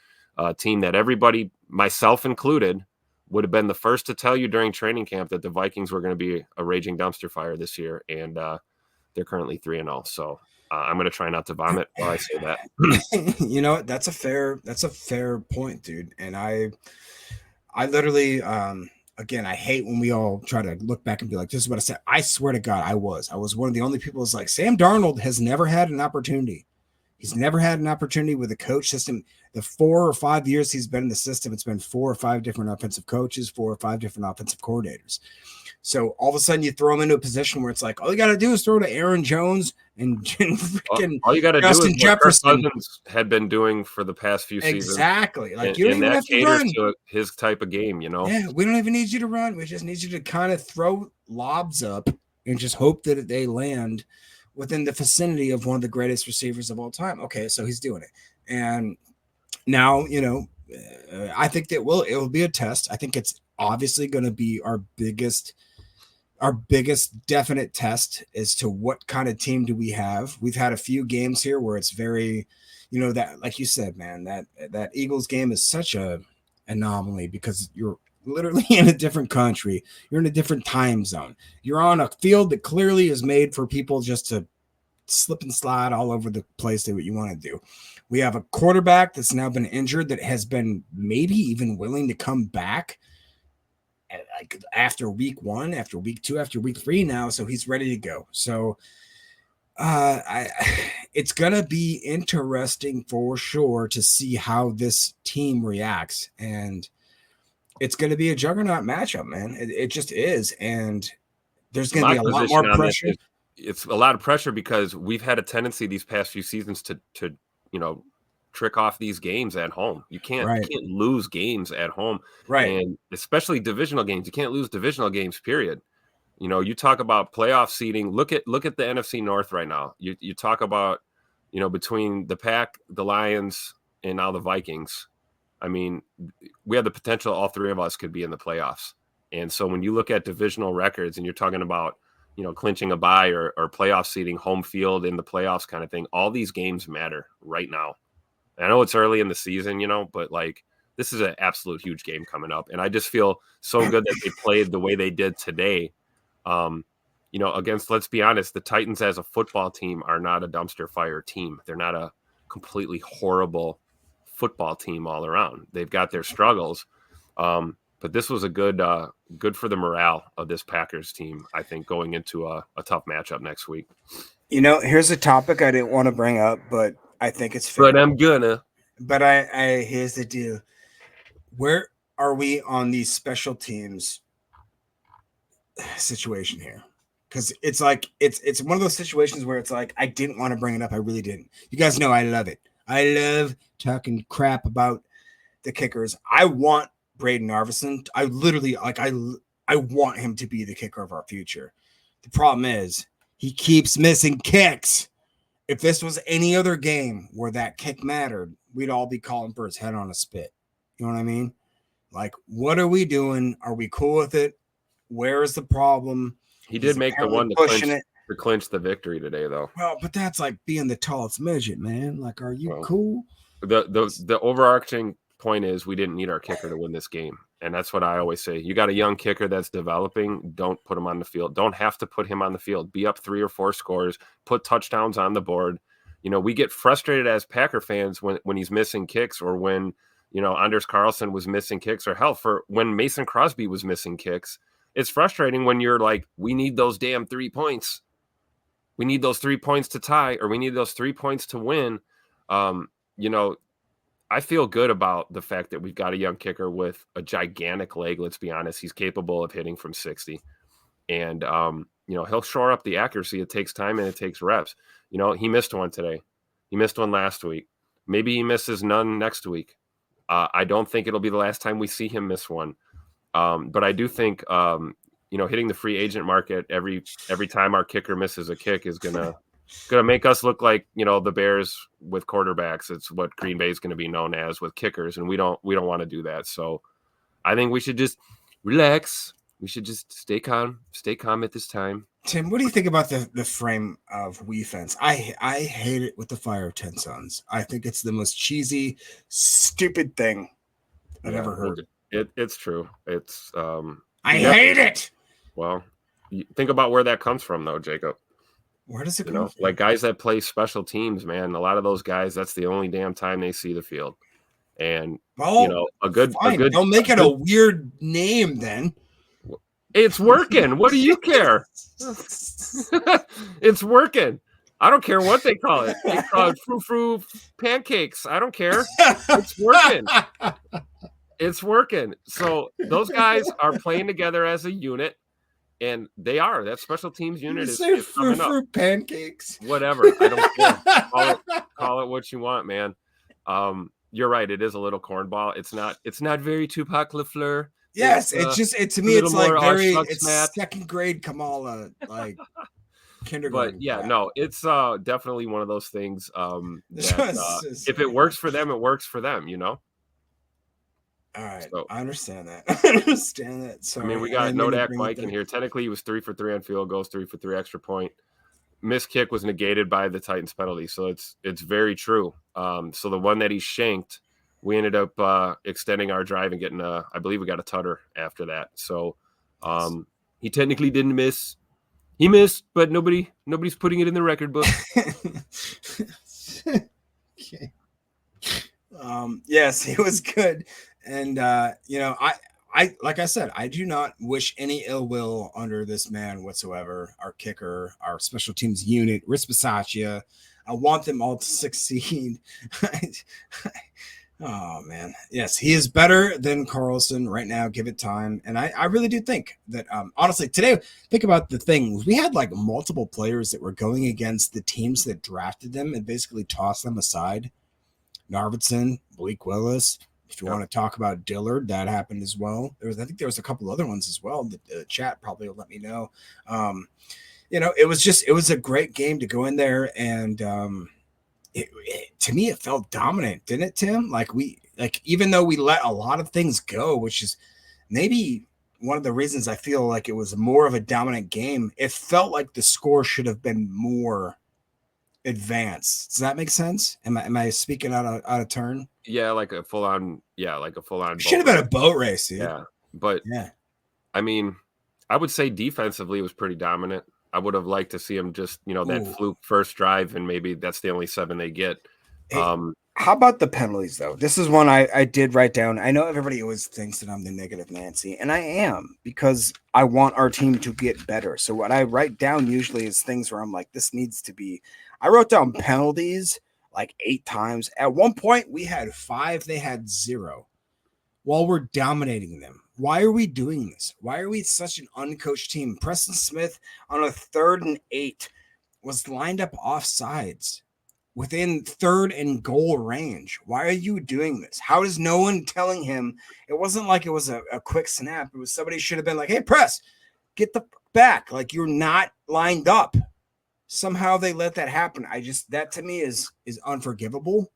team that everybody, myself included, would have been the first to tell you during training camp that the Vikings were going to be a raging dumpster fire this year. And they're currently 3-0. So I'm going to try not to vomit while I say that. That's a fair point, dude. And I literally, again, I hate when we all try to look back and be like, this is what I said. I swear to God, I was one of the only people who's like, Sam Darnold has never had an opportunity. He's never had an opportunity with a coach system. The 4 or 5 years he's been in the system, it's been 4 or 5 different offensive coaches, 4 or 5 different offensive coordinators. So all of a sudden you throw him into a position where it's like, all you got to do is throw to Aaron Jones and freaking all you got to do is what Jefferson Kirk Cousins had been doing for the past few seasons. Exactly. Like and, you don't even have to run. To his type of game, Yeah, we don't even need you to run. We just need you to kind of throw lobs up and just hope that they land within the vicinity of one of the greatest receivers of all time. Okay, so he's doing it. And now, I think that it will be a test. I think it's obviously going to be our biggest definite test as to what kind of team do we have. We've had a few games here where it's very, that, like you said, man, that Eagles game is such a anomaly because you're literally in a different country. You're in a different time zone. You're on a field that clearly is made for people just to slip and slide all over the place, do what you want to do. We have a quarterback that's now been injured that has been maybe even willing to come back like after week 1, after week 2, after week 3 now. So he's ready to go. So it's going to be interesting for sure to see how this team reacts. And it's going to be a juggernaut matchup, man. It just is. And there's going to be a lot more pressure. It's a lot of pressure because we've had a tendency these past few seasons to trick off these games at home. You can't lose games at home. Right. And especially divisional games. You can't lose divisional games, period. You talk about playoff seeding. Look at the NFC North right now. You talk about, between the Pack, the Lions, and now the Vikings. I mean, we have the potential all three of us could be in the playoffs. And so when you look at divisional records and you're talking about, clinching a bye or playoff seeding, home field in the playoffs kind of thing, all these games matter right now. And I know it's early in the season, but like this is an absolute huge game coming up. And I just feel so good that they played the way they did today. Against, let's be honest, the Titans as a football team are not a dumpster fire team. They're not a completely horrible football team all around. They've got their struggles. But this was a good for the morale of this Packers team, I think, going into a tough matchup next week. Here's a topic I didn't want to bring up, but I think it's fair. But I'm gonna. But I here's the deal. Where are we on these special teams situation here? Because it's like it's one of those situations where it's like I didn't want to bring it up. I really didn't. You guys know I love it. I love talking crap about the kickers. I want Braden Arvison. I literally I want him to be the kicker of our future. The problem is he keeps missing kicks. If this was any other game where that kick mattered, we'd all be calling for his head on a spit. You know what I mean? Like, what are we doing? Are we cool with it? Where is the problem? He did make the one to clinch the victory today, though. Well, but that's like being the tallest midget, man. Like, are you cool? The overarching point is we didn't need our kicker to win this game. And that's what I always say. You got a young kicker that's developing. Don't put him on the field. Don't have to put him on the field. Be up 3 or 4 scores. Put touchdowns on the board. We get frustrated as Packer fans when he's missing kicks or when, Anders Carlson was missing kicks or hell, for when Mason Crosby was missing kicks. It's frustrating when you're like, we need those damn 3 points. We need those 3 points to tie, or we need those 3 points to win. I feel good about the fact that we've got a young kicker with a gigantic leg. Let's be honest. He's capable of hitting from 60 and, he'll shore up the accuracy. It takes time and it takes reps. He missed one today. He missed one last week. Maybe he misses none next week. I don't think it'll be the last time we see him miss one. But I do think, hitting the free agent market every time our kicker misses a kick is gonna make us look like, the Bears with quarterbacks. It's what Green Bay is going to be known as with kickers, and we don't want to do that. So I think we should just relax. We should just stay calm at this time. Tim, what do you think about the frame of Wii Fence? I hate it with the Fire of 10 Sons. I think it's the most cheesy, stupid thing I've ever heard. It's true. It's I hate it. Well, think about where that comes from, though, Jacob. Where does it come from? Like guys that play special teams, man. A lot of those guys, that's the only damn time they see the field. And a good don't make it a weird name then. It's working. What do you care? It's working. I don't care what they call it. They call it frou-frou pancakes. I don't care. It's working. It's working. So those guys are playing together as a unit, and they are. That special teams unit is coming up. Frou-frou pancakes. Whatever. I don't care. Call it what you want, man. You're right. It is a little cornball. It's not very Tupac LaFleur. Yes, to me it's like it's second grade Kamala, like kindergarten. But yeah, no, it's definitely one of those things that if it works for them, it works for them, All right, so, I understand that. So I mean, we got Nodak Mike in here. Technically, he was 3 for 3 on field goals, 3 for 3 extra point. Missed kick was negated by the Titans penalty, so it's very true. So the one that he shanked, we ended up extending our drive and getting I believe we got a tutter after that. So he technically didn't miss. He missed, but nobody's putting it in the record book. Okay. Yes, he was good. And I like I said, I do not wish any ill will under this man whatsoever. Our kicker, our special teams unit, Rich Bisaccia. I want them all to succeed. Oh, man. Yes, he is better than Carlson right now. Give it time. And I really do think that, honestly, today, think about the thing. We had like multiple players that were going against the teams that drafted them and basically tossed them aside. Narvitson, Bleak Willis. If you want to talk about Dillard, that happened as well. I think there was a couple other ones as well. The chat probably will let me know. It was a great game to go in there and, to me, it felt dominant, didn't it, Tim? Even though we let a lot of things go, which is maybe one of the reasons I feel like it was more of a dominant game, it felt like the score should have been more advanced. Does that make sense? Am I speaking out of turn? Yeah, like a full on. Should have been a boat race, dude. Yeah, but I mean, I would say defensively it was pretty dominant. I would have liked to see him just, that fluke first drive, and maybe that's the only 7 they get. Hey, how about the penalties, though? This is one I did write down. I know everybody always thinks that I'm the negative Nancy, and I am because I want our team to get better. So what I write down usually is things where I'm like, this needs to be – I wrote down penalties like 8 times. At one point, we had 5. They had 0 while we're dominating them. Why are we doing this? Why are we such an uncoached team? Preston Smith on a 3rd and 8 was lined up off sides within 3rd and goal range. Why are you doing this? How is no one telling him? It wasn't like it was a quick snap. It was somebody should have been like, hey, Press, get the back. Like, you're not lined up. Somehow they let that happen. That to me is unforgivable.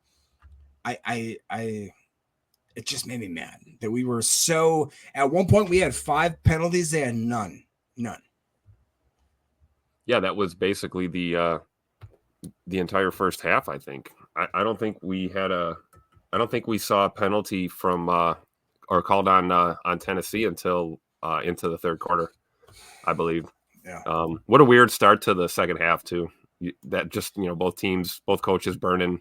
It just made me mad that we were so – at one point we had 5 penalties. They had none. Yeah, that was basically the entire first half, I think. I don't think we had I don't think we saw a penalty from or called on Tennessee until into the 3rd quarter, I believe. Yeah. What a weird start to the second half, too. That just, both coaches burning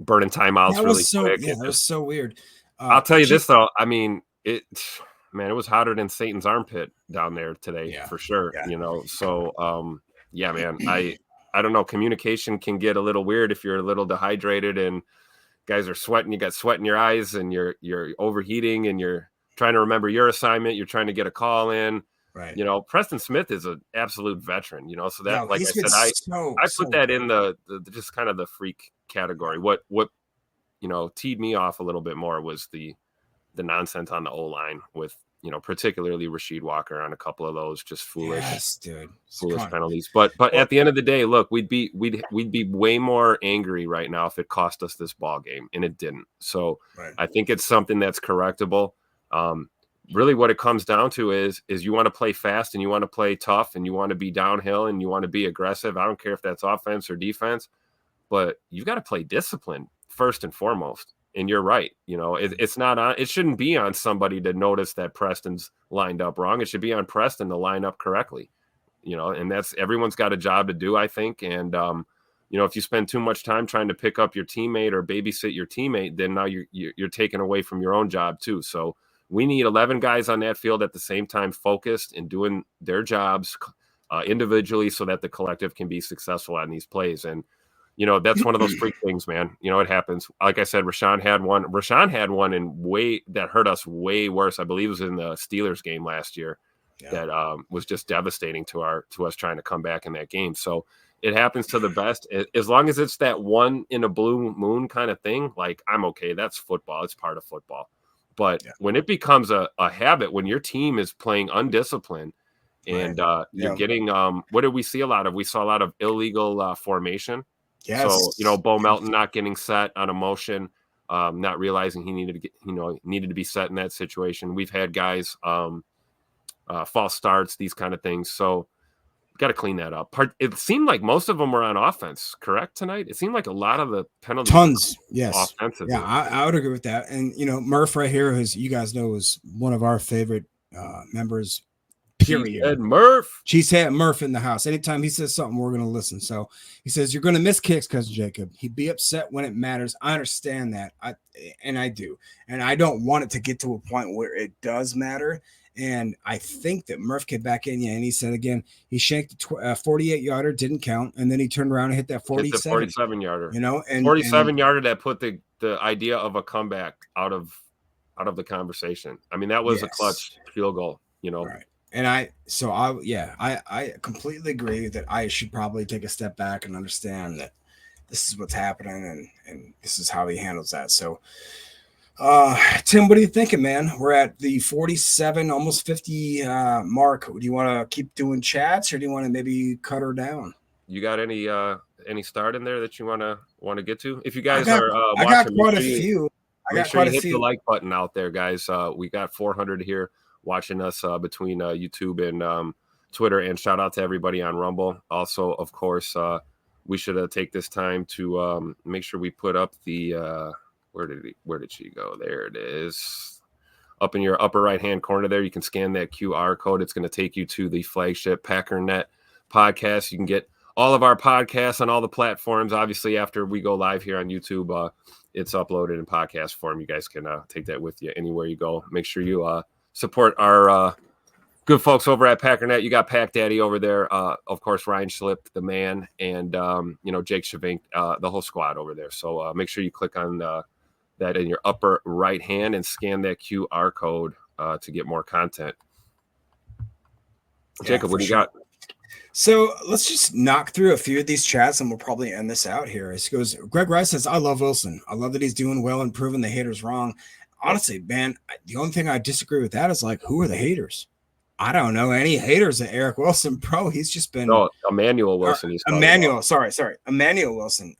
timeouts really quick. Yeah, that was so weird. I'll tell you this, though. I mean, it was hotter than Satan's armpit down there today, for sure. Yeah. So, man, I don't know. Communication can get a little weird if you're a little dehydrated and guys are sweating. You got sweat in your eyes and you're overheating and you're trying to remember your assignment. You're trying to get a call in. Right. Preston Smith is an absolute veteran, so that, like I said, I put that in the just kind of the freak category. What teed me off a little bit more was the nonsense on the O-line with particularly Rasheed Walker on a couple of those just foolish penalties. But at the end of the day, look, we'd be way more angry right now if it cost us this ball game, and it didn't. So I think it's something that's correctable. Really what it comes down to is you want to play fast and you want to play tough and you want to be downhill and you want to be aggressive. I don't care if that's offense or defense, but you've got to play discipline first and foremost. And you're right. It's not on, it shouldn't be on somebody to notice that Preston's lined up wrong. It should be on Preston to line up correctly, and that's, everyone's got a job to do, I think. And, if you spend too much time trying to pick up your teammate or babysit your teammate, then now you're taken away from your own job too. So we need 11 guys on that field at the same time, focused and doing their jobs individually so that the collective can be successful on these plays. And, that's one of those freak things, man. It happens. Like I said, Rashawn had one that hurt us way worse. I believe it was in the Steelers game last year that was just devastating to us trying to come back in that game. So it happens to the best. As long as it's that one in a blue moon kind of thing, like, I'm okay. That's football. It's part of football. But when it becomes a habit, when your team is playing undisciplined and you're getting what did we see a lot of? We saw a lot of illegal formation. Yes. So, Bo Melton not getting set on a motion, not realizing he needed to be set in that situation. We've had guys false starts, these kind of things. So got to clean that up. It seemed like most of them were on offense, correct, tonight? It seemed like a lot of the penalties. Tons, yes. Offensively. Yeah, I would agree with that. And, Murph right here, as you guys know, is one of our favorite members. Period. Cheesehead Murph in the house. Anytime he says something, we're going to listen. So he says, you're going to miss kicks, Cousin Jacob. He'd be upset when it matters. I understand that. I do. And I don't want it to get to a point where it does matter. And I think that Murph came back in, and he said again, he shanked a 48-yarder, didn't count, and then he turned around and hit that 47-yarder. And 47-yarder that put the idea of a comeback out of the conversation. I mean, that was a clutch field goal, Right. And I completely agree that I should probably take a step back and understand that this is what's happening and this is how he handles that. So, Tim, what are you thinking, man? We're at the 47, almost 50 mark. Do you want to keep doing chats or do you want to maybe cut her down? You got any start in there that you want to get to? If you guys are watching, I got quite a few. Make sure you hit the like button out there, guys. We got 400 here watching us between YouTube and Twitter, and shout out to everybody on Rumble. Also, of course, we should take this time to make sure we put up the where did she go? There it is. Up in your upper right hand corner there, you can scan that QR code. It's going to take you to the flagship Packernet podcast. You can get all of our podcasts on all the platforms. Obviously, after we go live here on YouTube, it's uploaded in podcast form. You guys can take that with you anywhere you go. Make sure you support our good folks over at Packernet. You got Pack Daddy over there. Of course, Ryan Schlip, the man, and, Jake Shavink, the whole squad over there. So make sure you click on that in your upper right hand and scan that QR code to get more content. Jacob, what do you got? So let's just knock through a few of these chats and we'll probably end this out here. It goes, Greg Rice says, I love Wilson. I love that he's doing well and proving the haters wrong. Honestly, man, the only thing I disagree with that is like, who are the haters? I don't know any haters of Eric Wilson, bro. He's just been Emmanuel Wilson. Emmanuel Wilson.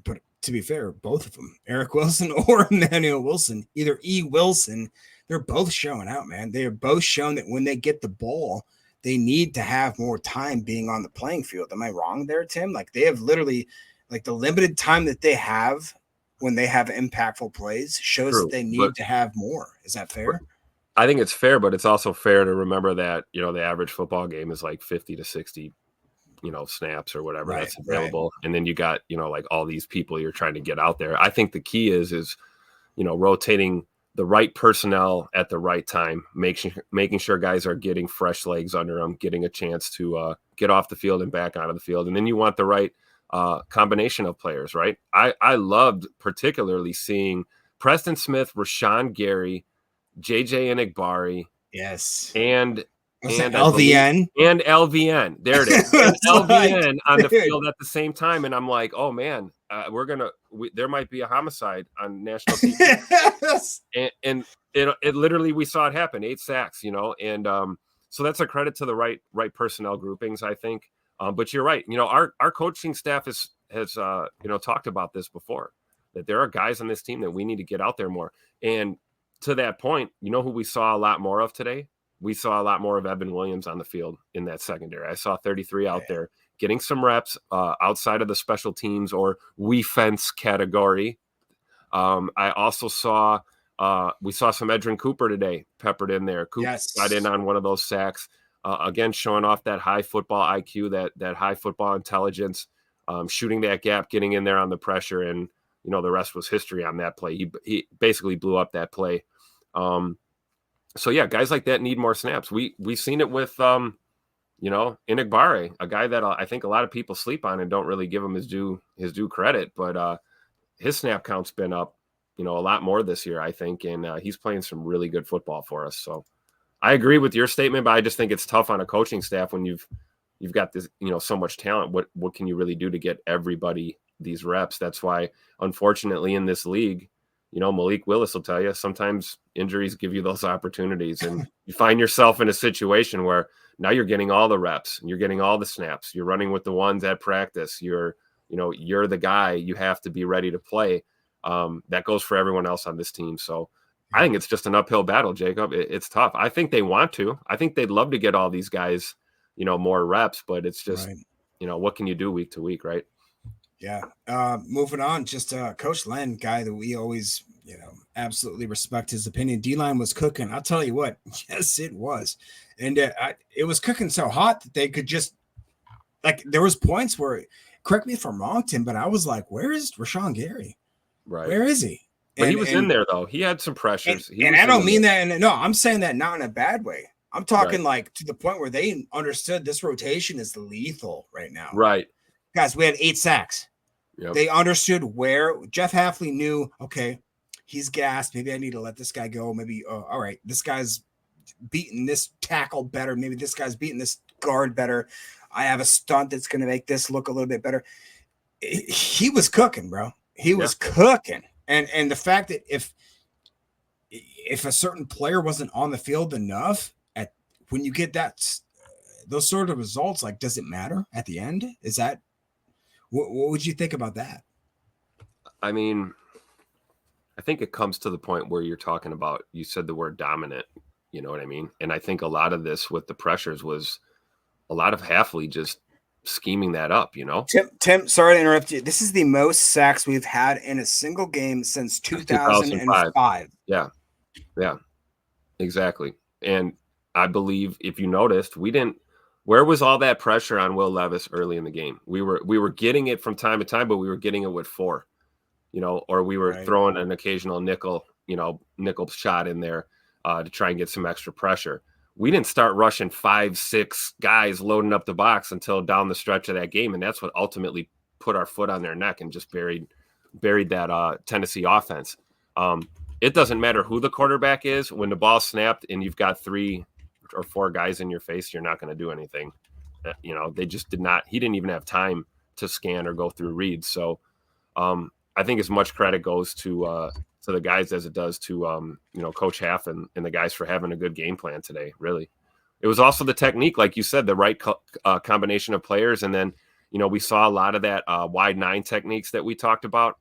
But to be fair, both of them, Eric Wilson or Emmanuel Wilson, either E. Wilson, they're both showing out, man. They are both shown that when they get the ball, they need to have more time being on the playing field. Am I wrong there, Tim? Like they have literally, like the limited time that they have when they have impactful plays shows that they need to have more. Is that fair? I think it's fair, but it's also fair to remember that, the average football game is like 50 to 60, snaps or whatever that's available. Right. And then you got, like all these people you're trying to get out there. I think the key is rotating the right personnel at the right time, making sure guys are getting fresh legs under them, getting a chance to get off the field and back onto the field. And then you want the right combination of players, right? I loved particularly seeing Preston Smith, Rashawn Gary, JJ Enigbari, yes, and and LVN and LVN. There it is. And LVN on the field at the same time, and I'm like, oh man, there might be a homicide on national TV. and it literally, we saw it happen. 8 sacks, and so that's a credit to the right personnel groupings, I think. But you're right. Our coaching staff has talked about this before, that there are guys on this team that we need to get out there more. And to that point, who we saw a lot more of today? We saw a lot more of Evan Williams on the field in that secondary. I saw 33 out there getting some reps outside of the special teams or we fence category. I also saw we saw some Edrin Cooper today peppered in there. Cooper got in on one of those sacks. Again, showing off that high football IQ, that high football intelligence, shooting that gap, getting in there on the pressure, and the rest was history on that play. He basically blew up that play. So yeah, guys like that need more snaps. We've seen it with Inigbare, a guy that I think a lot of people sleep on and don't really give him his due credit, but his snap count's been up, a lot more this year, I think, and he's playing some really good football for us. So I agree with your statement, but I just think it's tough on a coaching staff when you've got this, so much talent. What can you really do to get everybody these reps? That's why, unfortunately, in this league, Malik Willis will tell you sometimes injuries give you those opportunities, and you find yourself in a situation where now you're getting all the reps, you're getting all the snaps, you're running with the ones at practice, you're the guy, you have to be ready to play. That goes for everyone else on this team. So I think it's just an uphill battle, Jacob. It's tough. I think they want to. I think they'd love to get all these guys, more reps, but it's just, what can you do week to week, right? Yeah. Moving on, just Coach Len, guy that we always, absolutely respect his opinion. D-line was cooking. I'll tell you what. Yes, it was. And it was cooking so hot that they could just, there was points where, correct me if I'm wrong, Tim, but I was like, where is Rashawn Gary? Right. Where is he? But he was in there, though. He had some pressures. And I don't mean that. No, I'm saying that not in a bad way. I'm talking to the point where they understood this rotation is lethal right now. Right. Guys, we had 8 sacks. Yep. They understood where Jeff Hafley knew, okay, he's gassed. Maybe I need to let this guy go. Maybe, all right, this guy's beating this tackle better. Maybe this guy's beating this guard better. I have a stunt that's going to make this look a little bit better. He was cooking, bro. He was cooking. And the fact that if a certain player wasn't on the field enough, when you get those sort of results, does it matter at the end? Is that what would you think about that? I mean, I think it comes to the point where you're talking about, you said the word dominant, you know what I mean? And I think a lot of this with the pressures was a lot of Hafley just scheming that up, Tim, sorry to interrupt you. This is the most sacks we've had in a single game since 2005. Yeah, exactly. And I believe, if you noticed, where was all that pressure on Will Levis early in the game? We were getting it from time to time, but we were getting it with 4, or we were throwing an occasional nickel shot in there to try and get some extra pressure. We didn't start rushing 5-6 guys loading up the box until down the stretch of that game. And that's what ultimately put our foot on their neck and just buried that Tennessee offense. It doesn't matter who the quarterback is. When the ball snapped and you've got 3 or 4 guys in your face, you're not going to do anything. They just did not. He didn't even have time to scan or go through reads. So I think as much credit goes to the guys as it does to Coach Haff and the guys for having a good game plan today. Really, it was also the technique, like you said, the right combination of players, and then we saw a lot of that wide 9 techniques that we talked about.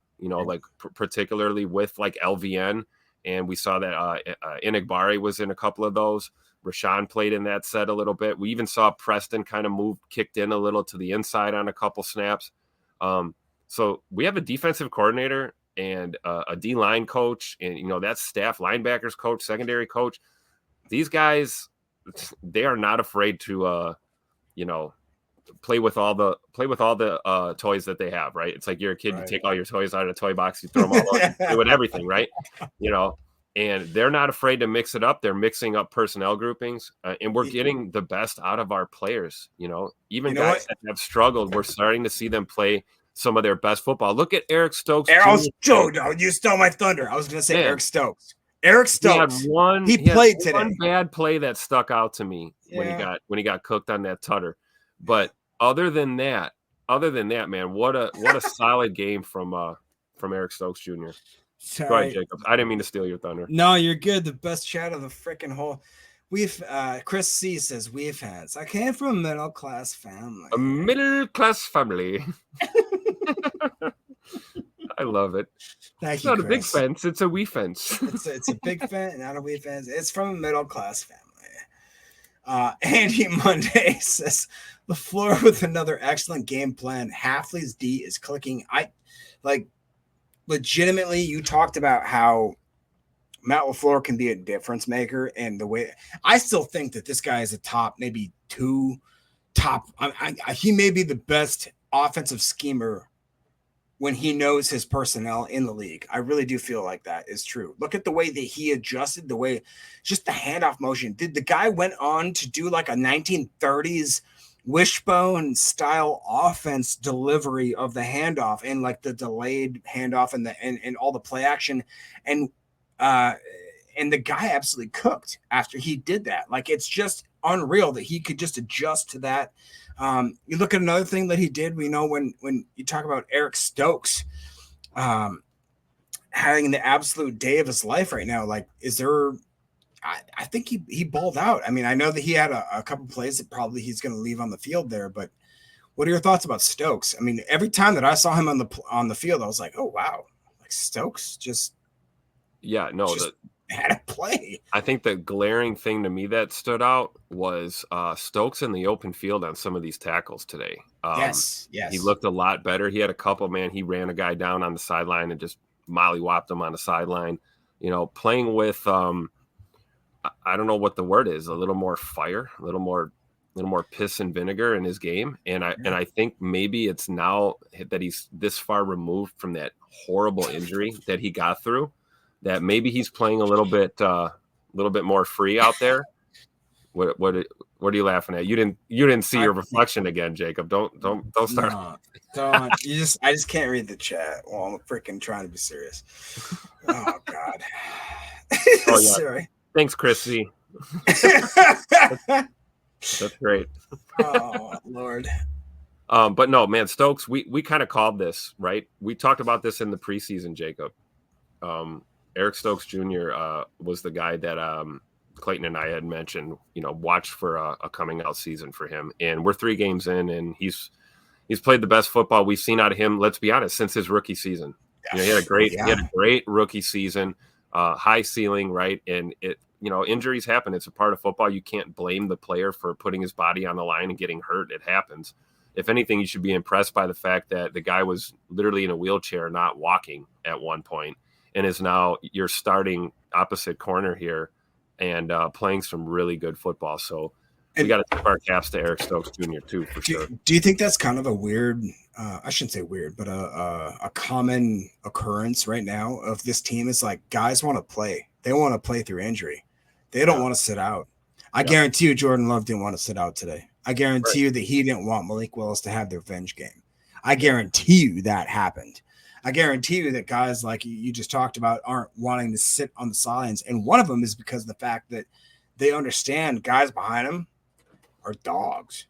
Particularly with LVN, and we saw that Inigbare was in a couple of those. Rashawn played in that set a little bit. We even saw Preston kind of kicked in a little to the inside on a couple snaps. So we have a defensive coordinator and a D-line coach, and that staff, linebackers coach, secondary coach. These guys, they are not afraid to play with all the toys that they have, right? It's like you're a kid, you take all your toys out of the toy box, you throw them all out, you play with everything, right? And they're not afraid to mix it up. They're mixing up personnel groupings, and we're getting the best out of our players. Even guys that have struggled, we're starting to see them play some of their best football. Look at Eric Stokes. You stole my thunder. I was going to say Eric Stokes. Eric Stokes. He played today. One bad play that stuck out to me when he got cooked on that tutter. But other than that, man, what a solid game from Eric Stokes Jr. Sorry. Go ahead, Jacob. I didn't mean to steal your thunder. No, you're good. The best chat of the freaking whole. Chris C says we've had. I came from a middle class family. A middle class family. I love it. It's not Chris. A big fence; it's a wee fence. It's a big fence, not a wee fence. It's from a middle class family. Andy Monday says LaFleur with another excellent game plan. Hafley's D is clicking. Legitimately, you talked about how Matt LaFleur can be a difference maker, and the way I still think that this guy is a top, maybe two top. He may be the best offensive schemer when he knows his personnel in the league. I really do feel like that is true. Look at the way that he adjusted, the way just the handoff motion. Did the guy went on to do like a 1930s wishbone style offense delivery of the handoff and like the delayed handoff and all the play action and the guy absolutely cooked after he did that. Like, it's just unreal that he could just adjust to that. You look at another thing that he did. We know when you talk about Eric Stokes having the absolute day of his life right now, like, is there I think he balled out. I mean, I know that he had a couple plays that probably he's going to leave on the field there, but what are your thoughts about Stokes? I mean, every time that I saw him on the field, I was like, oh wow, like Stokes just had a play. I think the glaring thing to me that stood out was Stokes in the open field on some of these tackles today. Yes. He looked a lot better. He had a couple, man. He ran a guy down on the sideline and just mollywopped him on the sideline. You know, playing with I don't know what the word is, a little more fire, a little more piss and vinegar in his game. And I think maybe it's now that he's this far removed from that horrible injury that he got through, that maybe he's playing a little bit more free out there. What are you laughing at? You didn't see your reflection again, Jacob. Don't start. No, don't. I just can't read the chat while I'm freaking trying to be serious. Oh God. Oh, yeah. Sorry. Thanks, Chrissy. That's great. Oh Lord. But no, man, Stokes, we kind of called this, right? We talked about this in the preseason, Jacob. Eric Stokes Jr. Was the guy that Clayton and I had mentioned, watched for a coming out season for him. And we're 3 games in, and he's played the best football we've seen out of him, let's be honest, since his rookie season. He had a great rookie season, high ceiling, right? And injuries happen. It's a part of football. You can't blame the player for putting his body on the line and getting hurt. It happens. If anything, you should be impressed by the fact that the guy was literally in a wheelchair, not walking at one point, and is now your starting opposite corner here and playing some really good football. So we got to tip our caps to Eric Stokes Jr. too, for sure. Do you think that's kind of a weird, I shouldn't say weird, but a common occurrence right now of this team is like guys want to play. They want to play through injury. They don't want to sit out. I guarantee you Jordan Love didn't want to sit out today. I guarantee you that he didn't want Malik Willis to have the revenge game. I guarantee you that happened. I guarantee you that guys like you just talked about aren't wanting to sit on the sidelines. And one of them is because of the fact that they understand guys behind them are dogs.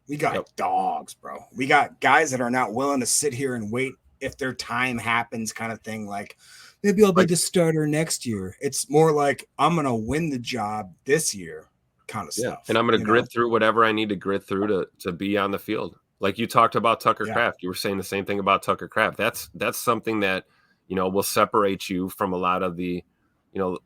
We got dogs, bro. We got guys that are not willing to sit here and wait if their time happens kind of thing. Like, maybe I'll be the starter next year. It's more like I'm going to win the job this year kind of stuff. And I'm going to grit through whatever I need to grit through to be on the field. Like you talked about Tucker Kraft. You were saying the same thing about Tucker Kraft. That's something that, will separate you from a lot of the,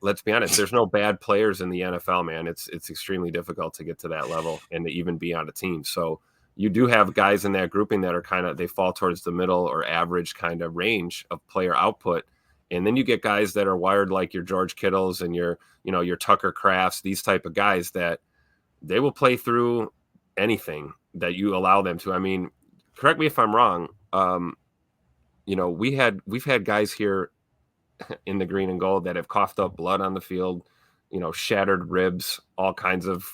let's be honest, there's no bad players in the NFL, man. It's extremely difficult to get to that level and to even be on a team. So you do have guys in that grouping that are they fall towards the middle or average kind of range of player output. And then you get guys that are wired like your George Kittles and your Tucker Crafts, these type of guys that they will play through anything that you allow them to. I mean, correct me if I'm wrong. We've had guys here in the green and gold that have coughed up blood on the field, shattered ribs, all kinds of,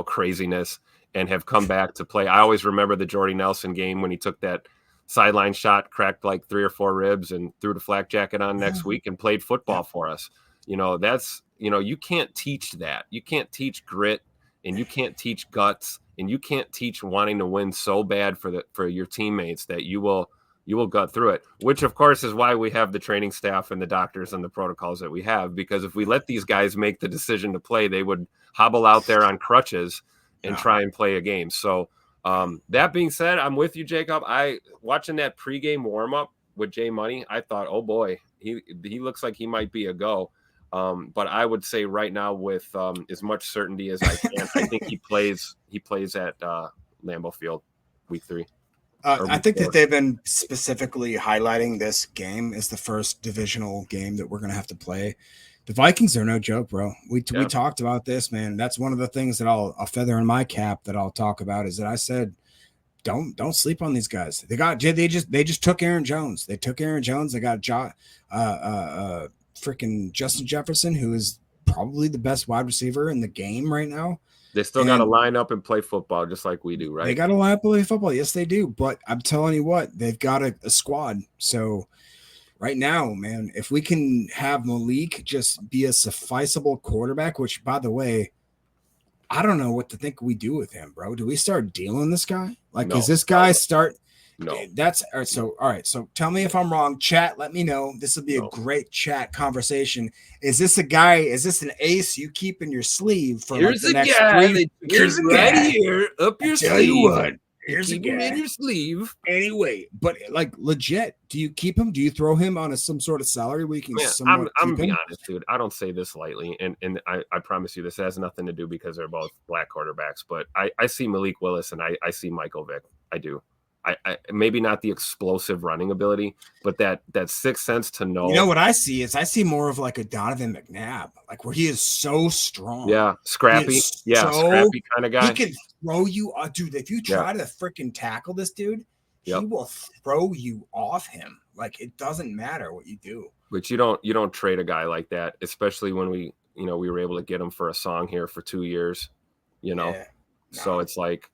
craziness, and have come back to play. I always remember the Jordy Nelson game when he took that sideline shot, cracked like 3 or 4 ribs, and threw the flak jacket on next week and played football for us. That's, you can't teach that. You can't teach grit, and you can't teach guts, and you can't teach wanting to win so bad for your teammates that you will gut through it, which of course is why we have the training staff and the doctors and the protocols that we have, because if we let these guys make the decision to play, they would hobble out there on crutches and try and play a game. So that being said, I'm with you, Jacob. Watching that pregame warm-up with Jay Money, I thought, oh boy, he looks like he might be a go. But I would say right now, with as much certainty as I can, I think he plays at Lambeau Field week 3. I think that they've been specifically highlighting this game as the first divisional game that we're going to have to play. The Vikings are no joke, bro. We talked about this, man. That's one of the things that I'll feather in my cap that I'll talk about, is that I said, don't sleep on these guys. They just took Aaron Jones. They took Aaron Jones. They got freaking Justin Jefferson, who is probably the best wide receiver in the game right now. They still got to line up and play football just like we do, right? They got to line up and play football. Yes, they do. But I'm telling you what, they've got a squad. So right now, man, if we can have Malik just be a sufficeable quarterback, which, by the way, I don't know what to think we do with him, bro. Do we start dealing this guy? Does this guy start? No. That's all right. All right. So tell me if I'm wrong. Chat, let me know. This will be a great chat conversation. Is this a guy? Is this an ace you keep in your sleeve for Here's the next guy. 3? Here's a guy here up your Tell sleeve. you what. Here's a Keep him guy in your sleeve. anyway. But legit, do you keep him? Do you throw him on some sort of salary where you can? Man, I'm gonna be honest, dude. I don't say this lightly, and I promise you, this has nothing to do because they're both black quarterbacks. But I see Malik Willis and I see Michael Vick. I do. I maybe not the explosive running ability, but that sixth sense to know. You know what I see is more of like a Donovan McNabb, like where he is so strong. Yeah, scrappy. Scrappy kind of guy. He can throw you, dude. If you try to freaking tackle this dude, he will throw you off him. Like, it doesn't matter what you do. But you don't trade a guy like that, especially when we were able to get him for a song here for 2 years. So it's like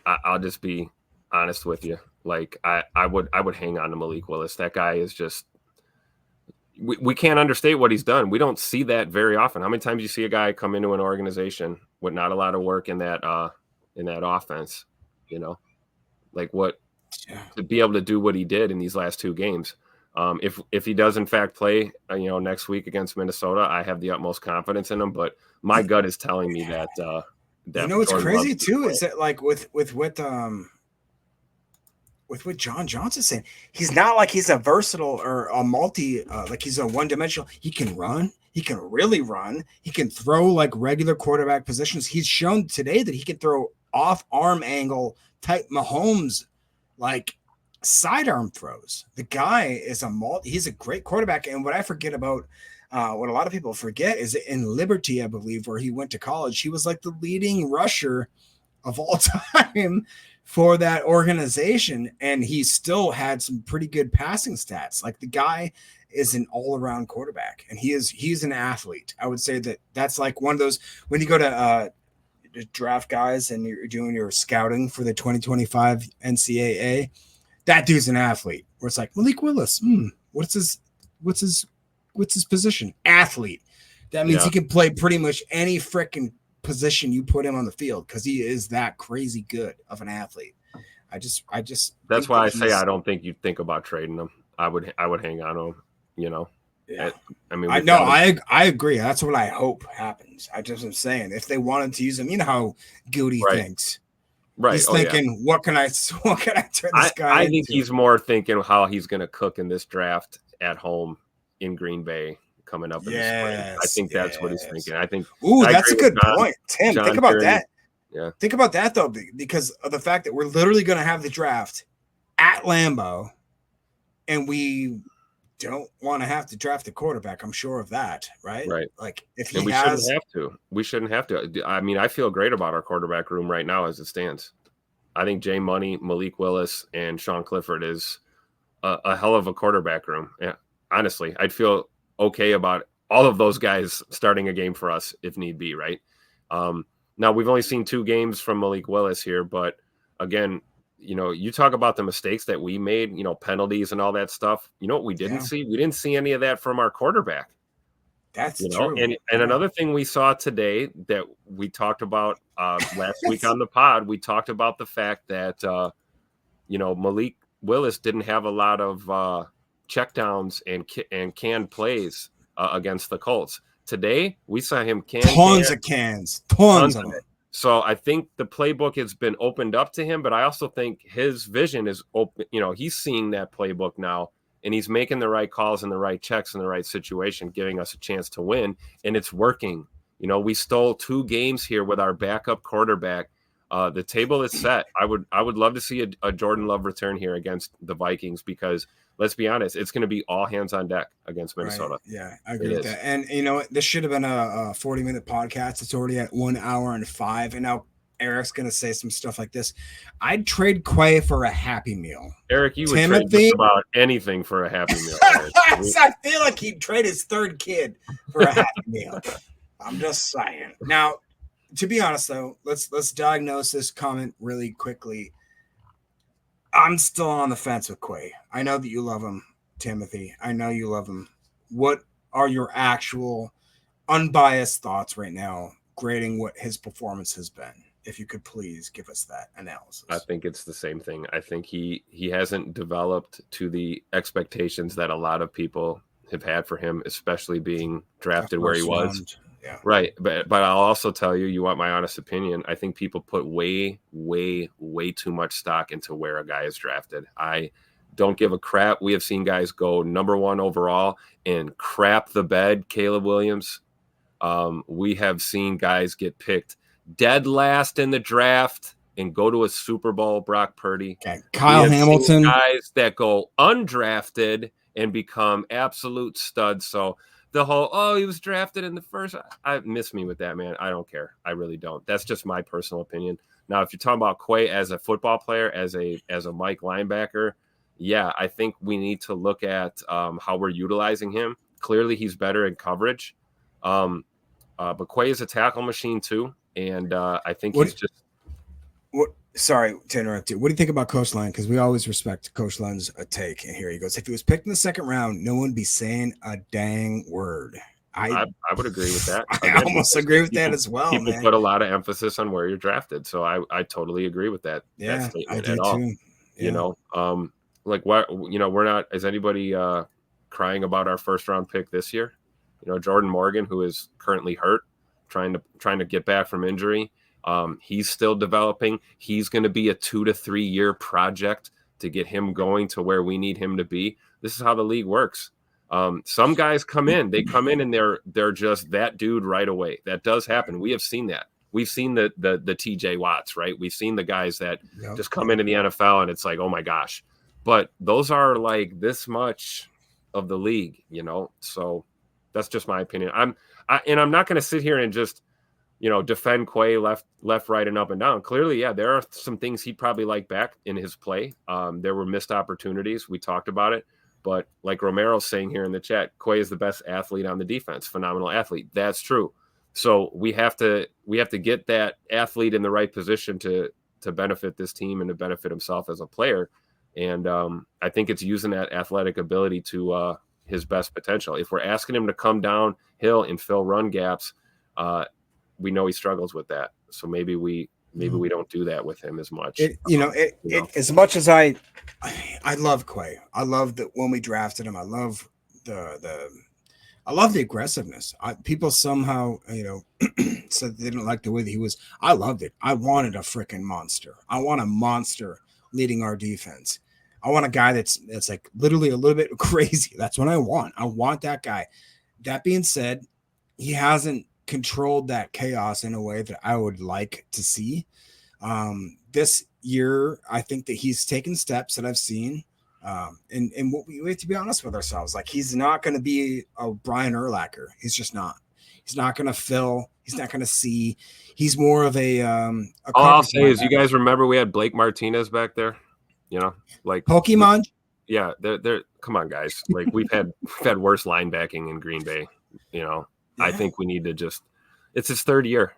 I'll just be honest with you. Like I would hang on to Malik Willis. That guy is just, we can't understate what he's done. We don't see that very often. How many times you see a guy come into an organization with not a lot of work in that offense, like to be able to do what he did in these last 2 games. If he does in fact play, next week against Minnesota, I have the utmost confidence in him, but my gut is telling me that what's crazy too is that, like, with what John Johnson's saying, he's not like he's a versatile or a multi, like he's a one-dimensional. He can run. He can really run. He can throw like regular quarterback positions. He's shown today that he can throw off arm angle type Mahomes, like sidearm throws. The guy is he's a great quarterback. And what I forget about, what a lot of people forget, is that in Liberty, I believe, where he went to college, he was like the leading rusher of all time for that organization, and he still had some pretty good passing stats. Like, the guy is an all-around quarterback, and he's an athlete. I would say that's like one of those, when you go to draft guys and you're doing your scouting for the 2025 NCAA, that dude's an athlete. Where it's like, Malik Willis, what's his position? Athlete. That means he can play pretty much any freaking position you put him on the field, because he is that crazy good of an athlete. I just that's why I say I don't think you'd think about trading him. I would hang on to him, Yeah. I agree. That's what I hope happens. I just am saying, if they wanted to use him, you know how Goody thinks. Right. He's thinking, what can I turn this guy I into? think he's more thinking how he's going to cook in this draft at home in Green Bay coming up in the spring. I think that's what he's thinking. I think. That's a good point, Tim. Think about Kearney. that. Yeah. Think about that, though, because of the fact that we're literally going to have the draft at Lambeau, and we don't want to have to draft a quarterback. I'm sure of that, right? Right. Like, if we shouldn't have to. I mean, I feel great about our quarterback room right now as it stands. I think Jay Money, Malik Willis, and Sean Clifford is a hell of a quarterback room. Yeah, honestly, I'd feel okay about all of those guys starting a game for us if need be, right? Now, we've only seen 2 games from Malik Willis here, but again, you talk about the mistakes that we made, penalties and all that stuff. You know what we didn't see? We didn't see any of that from our quarterback. That's You know, true. and another thing we saw today that we talked about last week on the pod, we talked about the fact that Malik Willis didn't have a lot of checkdowns and canned plays against the Colts. Today we saw him tons of them. it. So I think the playbook has been opened up to him, but I also think his vision is open. He's seeing that playbook now, and he's making the right calls and the right checks in the right situation, giving us a chance to win, and it's working. We stole 2 games here with our backup quarterback. The table is set. I would love to see a Jordan Love return here against the Vikings, because let's be honest, it's going to be all hands on deck against Minnesota. Right. Yeah, I agree with that. And this should have been a 40-minute podcast. It's already at 1 hour and 5. And now Eric's going to say some stuff like this. I'd trade Quay for a Happy Meal. Eric, you would trade just about anything for a Happy Meal. I feel like he'd trade his 3rd kid for a Happy Meal. I'm just saying. Now, to be honest, though, let's diagnose this comment really quickly. I'm still on the fence with Quay. I know that you love him, Timothy. I know you love him. What are your actual unbiased thoughts right now, grading what his performance has been? If you could please give us that analysis. I think it's the same thing. I think he hasn't developed to the expectations that a lot of people have had for him, especially being drafted where he was. Yeah. Right. But I'll also tell you, you want my honest opinion. I think people put way, way, way too much stock into where a guy is drafted. I don't give a crap. We have seen guys go number 1 overall and crap the bed. Caleb Williams. We have seen guys get picked dead last in the draft and go to a Super Bowl. Brock Purdy. Okay. Kyle Hamilton. Guys that go undrafted and become absolute studs. So the whole, he was drafted in the first, I miss me with that, man. I don't care. I really don't. That's just my personal opinion. Now, if you're talking about Quay as a football player, as a Mike linebacker, yeah, I think we need to look at how we're utilizing him. Clearly, he's better in coverage. But Quay is a tackle machine too. And I think he's just. Sorry to interrupt you. What do you think about Coach Len? Because we always respect Coach Len's take. And here he goes. If he was picked in the 2nd round, no one would be saying a dang word. I would agree with that. I almost agree with that as well. People put a lot of emphasis on where you're drafted. So I totally agree with that. Yeah, that statement I do at all. too. Yeah. Like what, we're not, is anybody crying about our 1st round pick this year? Jordan Morgan, who is currently hurt, trying to get back from injury. He's still developing. He's going to be a 2 to 3 year project to get him going to where we need him to be. This is how the league works. Some guys come in and they're just that dude right away. That does happen. We have seen that. We've seen the TJ Watts, right? We've seen the guys that just come into the NFL and it's like, oh my gosh. But those are like this much of the league, So that's just my opinion. I'm not going to sit here and just, defend Quay left, right, and up and down. Clearly, yeah, there are some things he'd probably like back in his play. There were missed opportunities. We talked about it. But like Romero's saying here in the chat, Quay is the best athlete on the defense, phenomenal athlete. That's true. So we have to get that athlete in the right position to benefit this team and to benefit himself as a player. And I think it's using that athletic ability to his best potential. If we're asking him to come downhill and fill run gaps, we know he struggles with that. So maybe we don't do that with him as much. As much as I love Quay. I love that when we drafted him. I love the aggressiveness. People somehow, said they didn't like the way that he was. I loved it. I wanted a freaking monster. I want a monster leading our defense. I want a guy that's like literally a little bit crazy. That's what I want. I want that guy. That being said, he hasn't controlled that chaos in a way that I would like to see. This year, I think that he's taken steps that I've seen. And what we have to be honest with ourselves. Like, he's not going to be a Brian Urlacher. He's just not. He's not going to fill. He's not going to see. He's more of a all I'll say is, you guys remember we had Blake Martinez back there? Like Pokemon. Yeah, they're come on, guys. Like we've had worse linebacking in Green Bay. Yeah. I think we need to just. It's his 3rd year.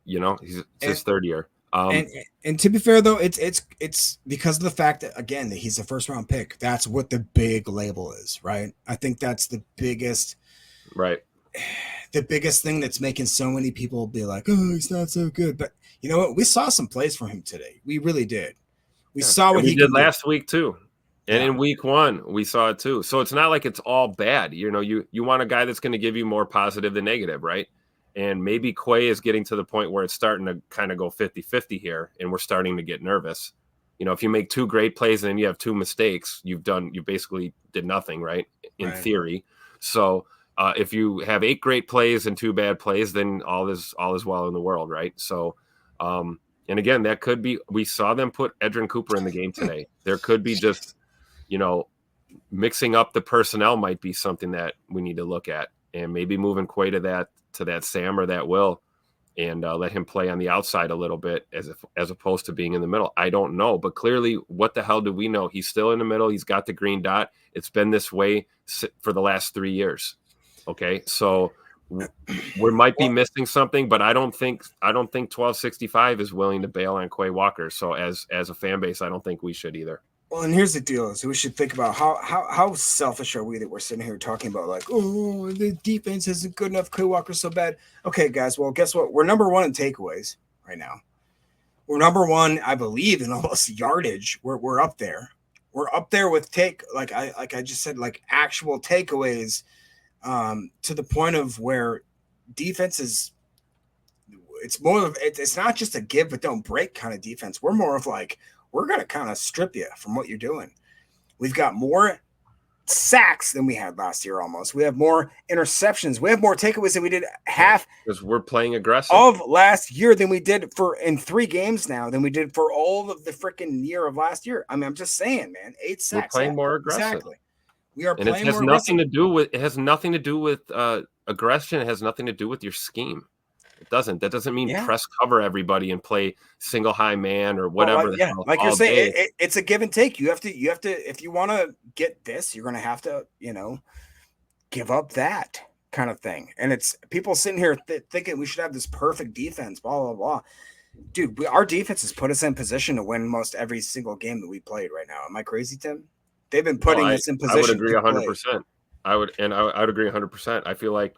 It's his 3rd year. And to be fair though, it's because of the fact that, again, that he's a 1st round pick. That's what the big label is, right? I think that's the biggest. Right. the biggest thing that's making so many people be like, "Oh, he's not so good." But you know what? We saw some plays from him today. We really did. We saw what we he did can last week too. And Yeah. in week 1, we saw it too. So it's not like it's all bad. You know, you want a guy that's going to give you more positive than negative, right? And maybe Quay is getting to the point where it's starting to kind of go 50-50 here, and we're starting to get nervous. You know, if you make 2 great plays and then you have 2 mistakes, you basically did nothing, right? In Right. theory. So if you have 8 great plays and 2 bad plays, then all is well in the world, right? So, and again, that could be. We saw them put Edrin Cooper in the game today. There could be just, you know, mixing up the personnel might be something that we need to look at, and maybe moving Quay to that Sam or that Will, and let him play on the outside a little bit as opposed to being in the middle. I don't know, but clearly, what the hell do we know? He's still in the middle. He's got the green dot. It's been this way for the last 3 years. Okay, so we might be missing something, but I don't think 1265 is willing to bail on Quay Walker. So as a fan base, I don't think we should either. Well, and here's the deal: is we should think about how selfish are we that we're sitting here talking about like, oh, the defense isn't good enough. Quay Walker's so bad. Okay, guys. Well, guess what? We're number 1 in takeaways right now. We're number 1, I believe, in almost yardage. We're up there. We're up there with like I just said, like actual takeaways, to the point of where defense is. It's more of it's not just a give but don't break kind of defense. We're more of like, we're going to kind of strip you from what you're doing. We've got more sacks than we had last year almost. We have more interceptions. We have more takeaways than we did half because we're playing aggressive of last year than we did in 3 games now than we did for all of the freaking year of last year. I mean, I'm just saying, man, 8 sacks. We're playing more aggressive. Exactly. We are and playing it has more nothing aggressive. to do with aggression. It has nothing to do with your scheme. It doesn't. That doesn't mean press cover everybody and play single high man or whatever. Well, like you're saying, it's a give and take. You have to, if you want to get this, you're going to have to, give up that kind of thing. And it's people sitting here thinking we should have this perfect defense, blah, blah, blah. Dude, our defense has put us in position to win most every single game that we played right now. Am I crazy, Tim? They've been putting us in position. I would agree 100%. I would agree 100%. I feel like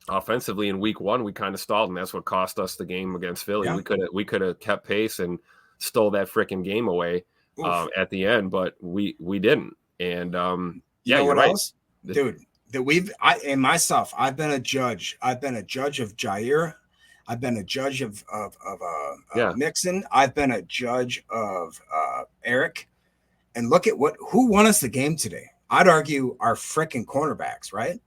offensively in week 1 we kind of stalled, and that's what cost us the game against Philly. Yeah. We could have kept pace and stole that freaking game away at the end, but we didn't. And you're right, else? Dude. That I've been a judge. I've been a judge of Jair. I've been a judge of Nixon. I've been a judge of Eric. And look at who won us the game today. I'd argue our freaking cornerbacks, right?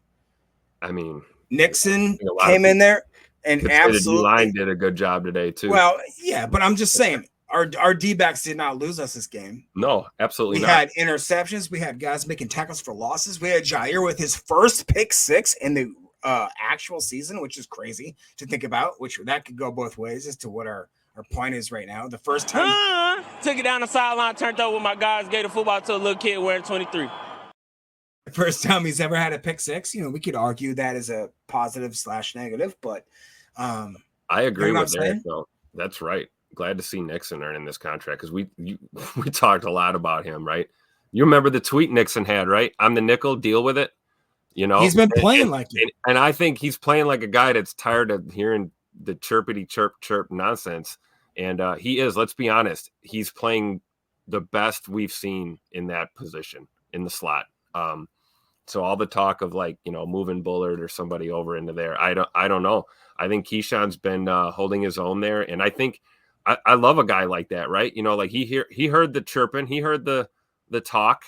I mean, Nixon came in there and absolutely the line did a good job today too. Well, yeah, but I'm just saying our D-backs did not lose us this game. No, absolutely not. We had interceptions. We had guys making tackles for losses. We had Jair with his first pick 6 in the actual season, which is crazy to think about, which that could go both ways as to what our point is right now. The first time took it down the sideline, turned over with my guys, gave the football to a little kid wearing 23. The first time he's ever had a pick 6. We could argue that as a positive / negative, but I agree with Eric though. That's right. Glad to see Nixon earning this contract because we talked a lot about him, right? You remember the tweet Nixon had, right? I'm the nickel, deal with it. He's been playing like it. And I think he's playing like a guy that's tired of hearing the chirpity chirp nonsense. And he is, let's be honest, he's playing the best we've seen in that position in the slot. So all the talk of moving Bullard or somebody over into there, I don't know. I think Keyshawn's been holding his own there. And I think I love a guy like that, right? He heard the chirping, he heard the talk,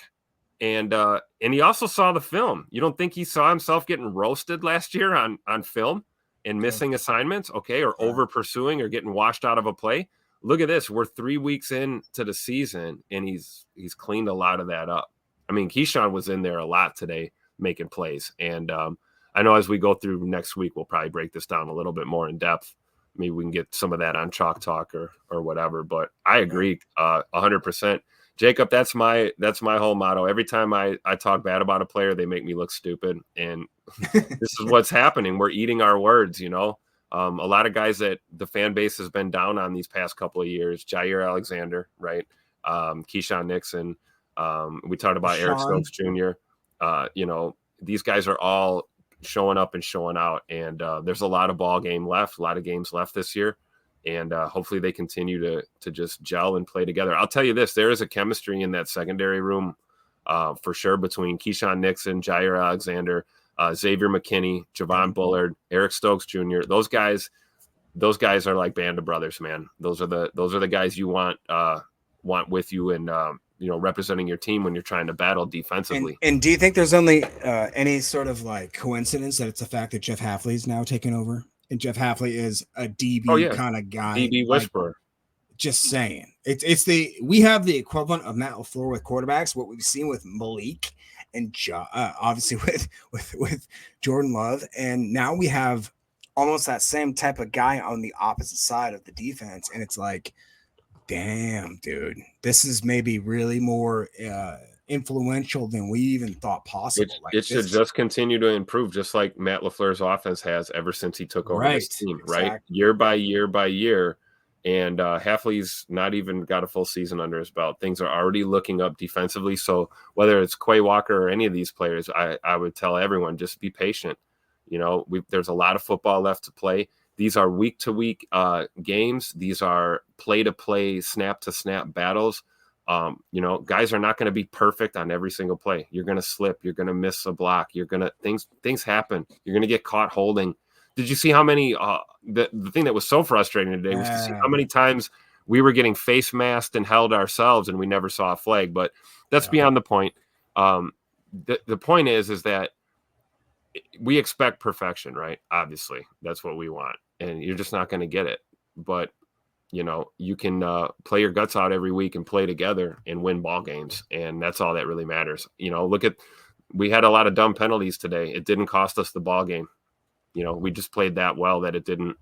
and he also saw the film. You don't think he saw himself getting roasted last year on film and missing assignments, okay, or over pursuing or getting washed out of a play? Look at this. We're 3 weeks into the season, and he's cleaned a lot of that up. I mean, Keyshawn was in there a lot today making plays. And I know as we go through next week, we'll probably break this down a little bit more in depth. Maybe we can get some of that on Chalk Talk or whatever. But I agree 100%. Jacob, that's my whole motto. Every time I talk bad about a player, they make me look stupid. And this is what's happening. We're eating our words, A lot of guys that the fan base has been down on these past couple of years, Jair Alexander, right? Keyshawn Nixon. We talked about Eric Stokes Jr. These guys are all showing up and showing out. And there's a lot of games left this year. And hopefully they continue to just gel and play together. I'll tell you this, there is a chemistry in that secondary room for sure between Keyshawn Nixon, Jair Alexander, Xavier McKinney, Javon Bullard, Eric Stokes Jr. Those guys are like band of brothers, man. Those are the guys you want with you and representing your team when you're trying to battle defensively. And do you think there's only any sort of like coincidence that it's the fact that Jeff Hafley's now taken over? And Jeff Hafley is a DB kind of guy. DB whisperer. Like, just saying. We have the equivalent of Matt LaFleur with quarterbacks, what we've seen with Malik and obviously with Jordan Love. And now we have almost that same type of guy on the opposite side of the defense. And it's like, damn, dude, this is maybe really more influential than we even thought possible. It should just continue to improve, just like Matt LaFleur's offense has ever since he took over this team, right? Exactly. Year by year by year. And Hafley's not even got a full season under his belt. Things are already looking up defensively. So whether it's Quay Walker or any of these players, I would tell everyone, just be patient. There's a lot of football left to play. These are week-to-week games. These are play-to-play, snap-to-snap battles. Guys are not going to be perfect on every single play. You're going to slip. You're going to miss a block. Things happen. You're going to get caught holding. Did you see how many the thing that was so frustrating today was to see how many times we were getting face masked and held ourselves and we never saw a flag? But that's beyond the point. The point is that we expect perfection, right? Obviously, that's what we want, and you're just not going to get it. But you can play your guts out every week and play together and win ball games, and that's all that really matters. We had a lot of dumb penalties today. It didn't cost us the ball game. We just played that well that it didn't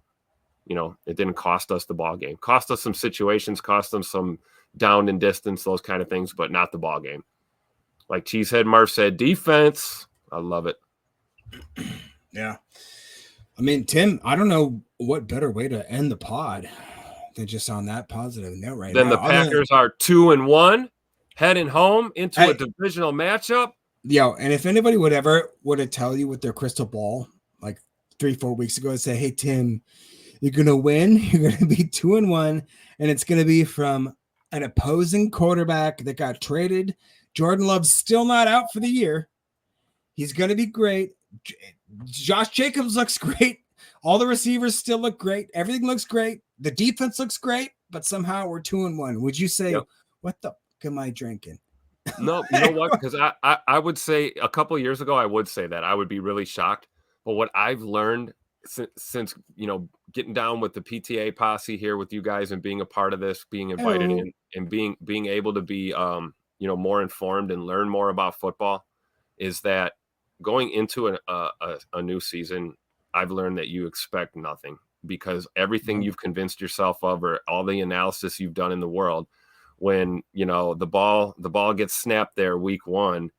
cost us the ball game. Cost us some situations, cost them some down and distance, those kind of things, but not the ball game. Like Cheesehead Murph said, defense. I love it. Yeah. I mean, Tim, I don't know what better way to end the pod than just on that positive note right now. Then the Packers are 2-1, heading home into a divisional matchup. Yo, and if anybody would have tell you with their crystal ball, like 3-4 weeks ago, and say, hey, Tim, you're going to win. You're going to be 2-1, and it's going to be from an opposing quarterback that got traded. Jordan Love's still not out for the year. He's going to be great. Josh Jacobs looks great. All the receivers still look great. Everything looks great. The defense looks great, but somehow we're 2-1. Would you say, what the fuck am I drinking? No, you know what? Because I would say a couple of years ago, I would say that. I would be really shocked. But what I've learned since getting down with the PTA posse here with you guys and being a part of this, being invited in and being able to be more informed and learn more about football, is that going into a new season, I've learned that you expect nothing, because everything you've convinced yourself of, or all the analysis you've done in the world, when the ball gets snapped there week one,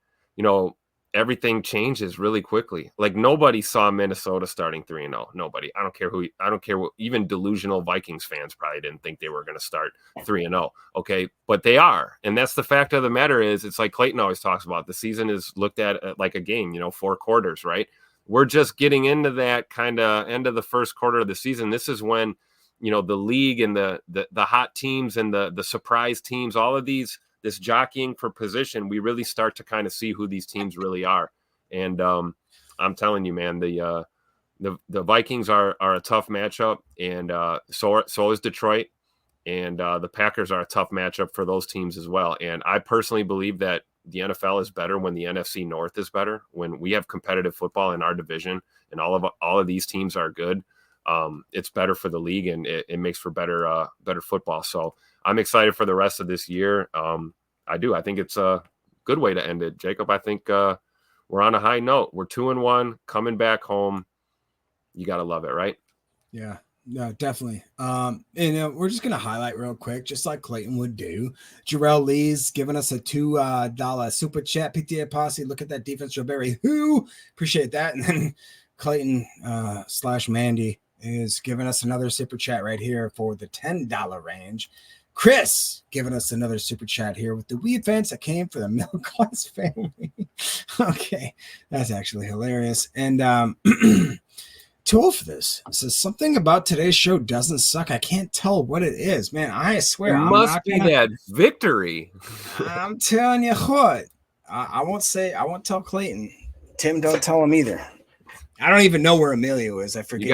everything changes really quickly. Like, nobody saw Minnesota starting 3-0. Nobody. I don't care what, even delusional Vikings fans probably didn't think they were going to start 3-0. Okay. But they are. And that's the fact of the matter is, it's like Clayton always talks about, the season is looked at like a game, 4 quarters, right? We're just getting into that kind of end of the first quarter of the season. This is when, the league and the hot teams and the surprise teams, all of this jockeying for position, we really start to kind of see who these teams really are. And I'm telling you, man, the Vikings are a tough matchup, and so is Detroit, and the Packers are a tough matchup for those teams as well. And I personally believe that the NFL is better when the NFC North is better, when we have competitive football in our division and all of these teams are good. It's better for the league, and it makes for better football. So I'm excited for the rest of this year. I do. I think it's a good way to end it, Jacob. I think we're on a high note. We're 2-1, coming back home. You got to love it, right? Yeah, definitely. We're just going to highlight real quick, just like Clayton would do. Jarrell Lee's giving us a $2 super chat. PTA Posse, look at that defense, Joe Barry. Appreciate that. And then Clayton / Mandy is giving us another super chat right here for the $10 range. Chris giving us another super chat here with the Wii events that came for the middle class family. Okay, that's actually hilarious. And too old for this. It says something about today's show doesn't suck. I can't tell what it is, man. I swear, It must be that victory. I'm telling you what. I won't say. I won't tell Clayton. Tim, don't tell him either. I don't even know where Emilio is. I forget.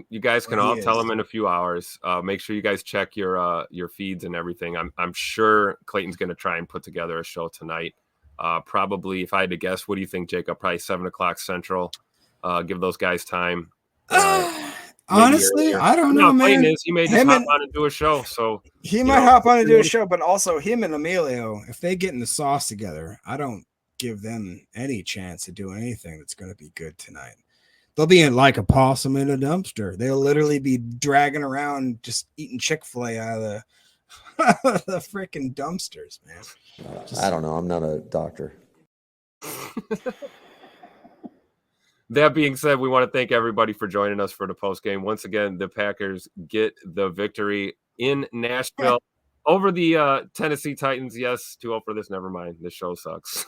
You guys can all tell him in a few hours. Make sure you guys check your feeds and everything. I'm sure Clayton's going to try and put together a show tonight. Probably, if I had to guess, what do you think, Jacob? Probably 7:00 Central. Give those guys time. Honestly, I don't know, man. He may just hop on and do a show. So he might hop on and do a show, but also him and Emilio, if they get in the sauce together, I don't give them any chance to do anything that's going to be good tonight. They'll be like a possum in a dumpster. They'll literally be dragging around, just eating Chick-fil-A out of the freaking dumpsters, man. I don't know. I'm not a doctor. That being said, we want to thank everybody for joining us for the post game. Once again, the Packers get the victory in Nashville over the Tennessee Titans. Yes, 2-0 for this. Never mind. This show sucks.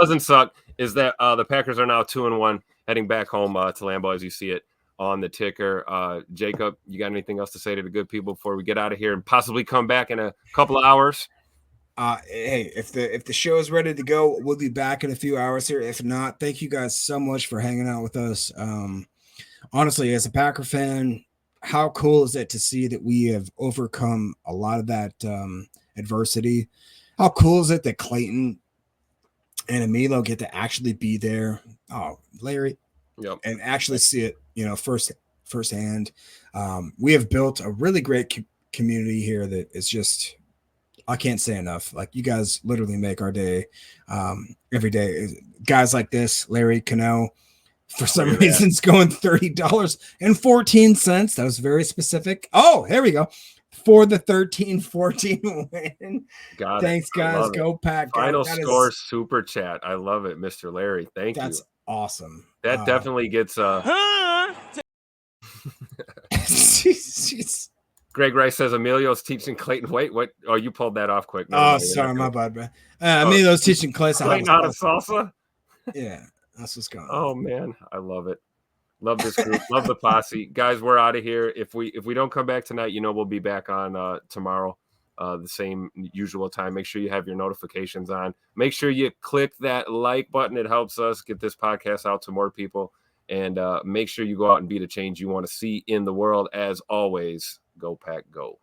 Doesn't suck. Is that the Packers are now 2-1, heading back home to Lambeau as you see it on the ticker. Jacob, you got anything else to say to the good people before we get out of here and possibly come back in a couple of hours? Hey, if the show is ready to go, we'll be back in a few hours here. If not, thank you guys so much for hanging out with us. Honestly, as a Packer fan, how cool is it to see that we have overcome a lot of that adversity? How cool is it that Clayton and Emilio get to actually be there? Oh, Larry, and actually see it, firsthand. We have built a really great community here that is just. I can't say enough. Like, you guys literally make our day every day. Guys like this, Larry Cano, for some reason, is going $30.14. That was very specific. Oh, here we go. For the 13-14 win. Thanks, guys. Go Pack. Final score super chat. I love it, Mr. Larry. Thank you. That's awesome. That definitely gets Greg Rice says Emilio's teaching Clayton. Wait, what? Oh, you pulled that off quick. Sorry, my bad, bro. Emilio's teaching Clayton how to salsa. Yeah, that's what's going on. Oh man, I love it. Love this group. Love the posse, guys. We're out of here. If we don't come back tonight, we'll be back on tomorrow, the same usual time. Make sure you have your notifications on. Make sure you click that like button. It helps us get this podcast out to more people. And make sure you go out and be the change you want to see in the world. As always, go Pack, go.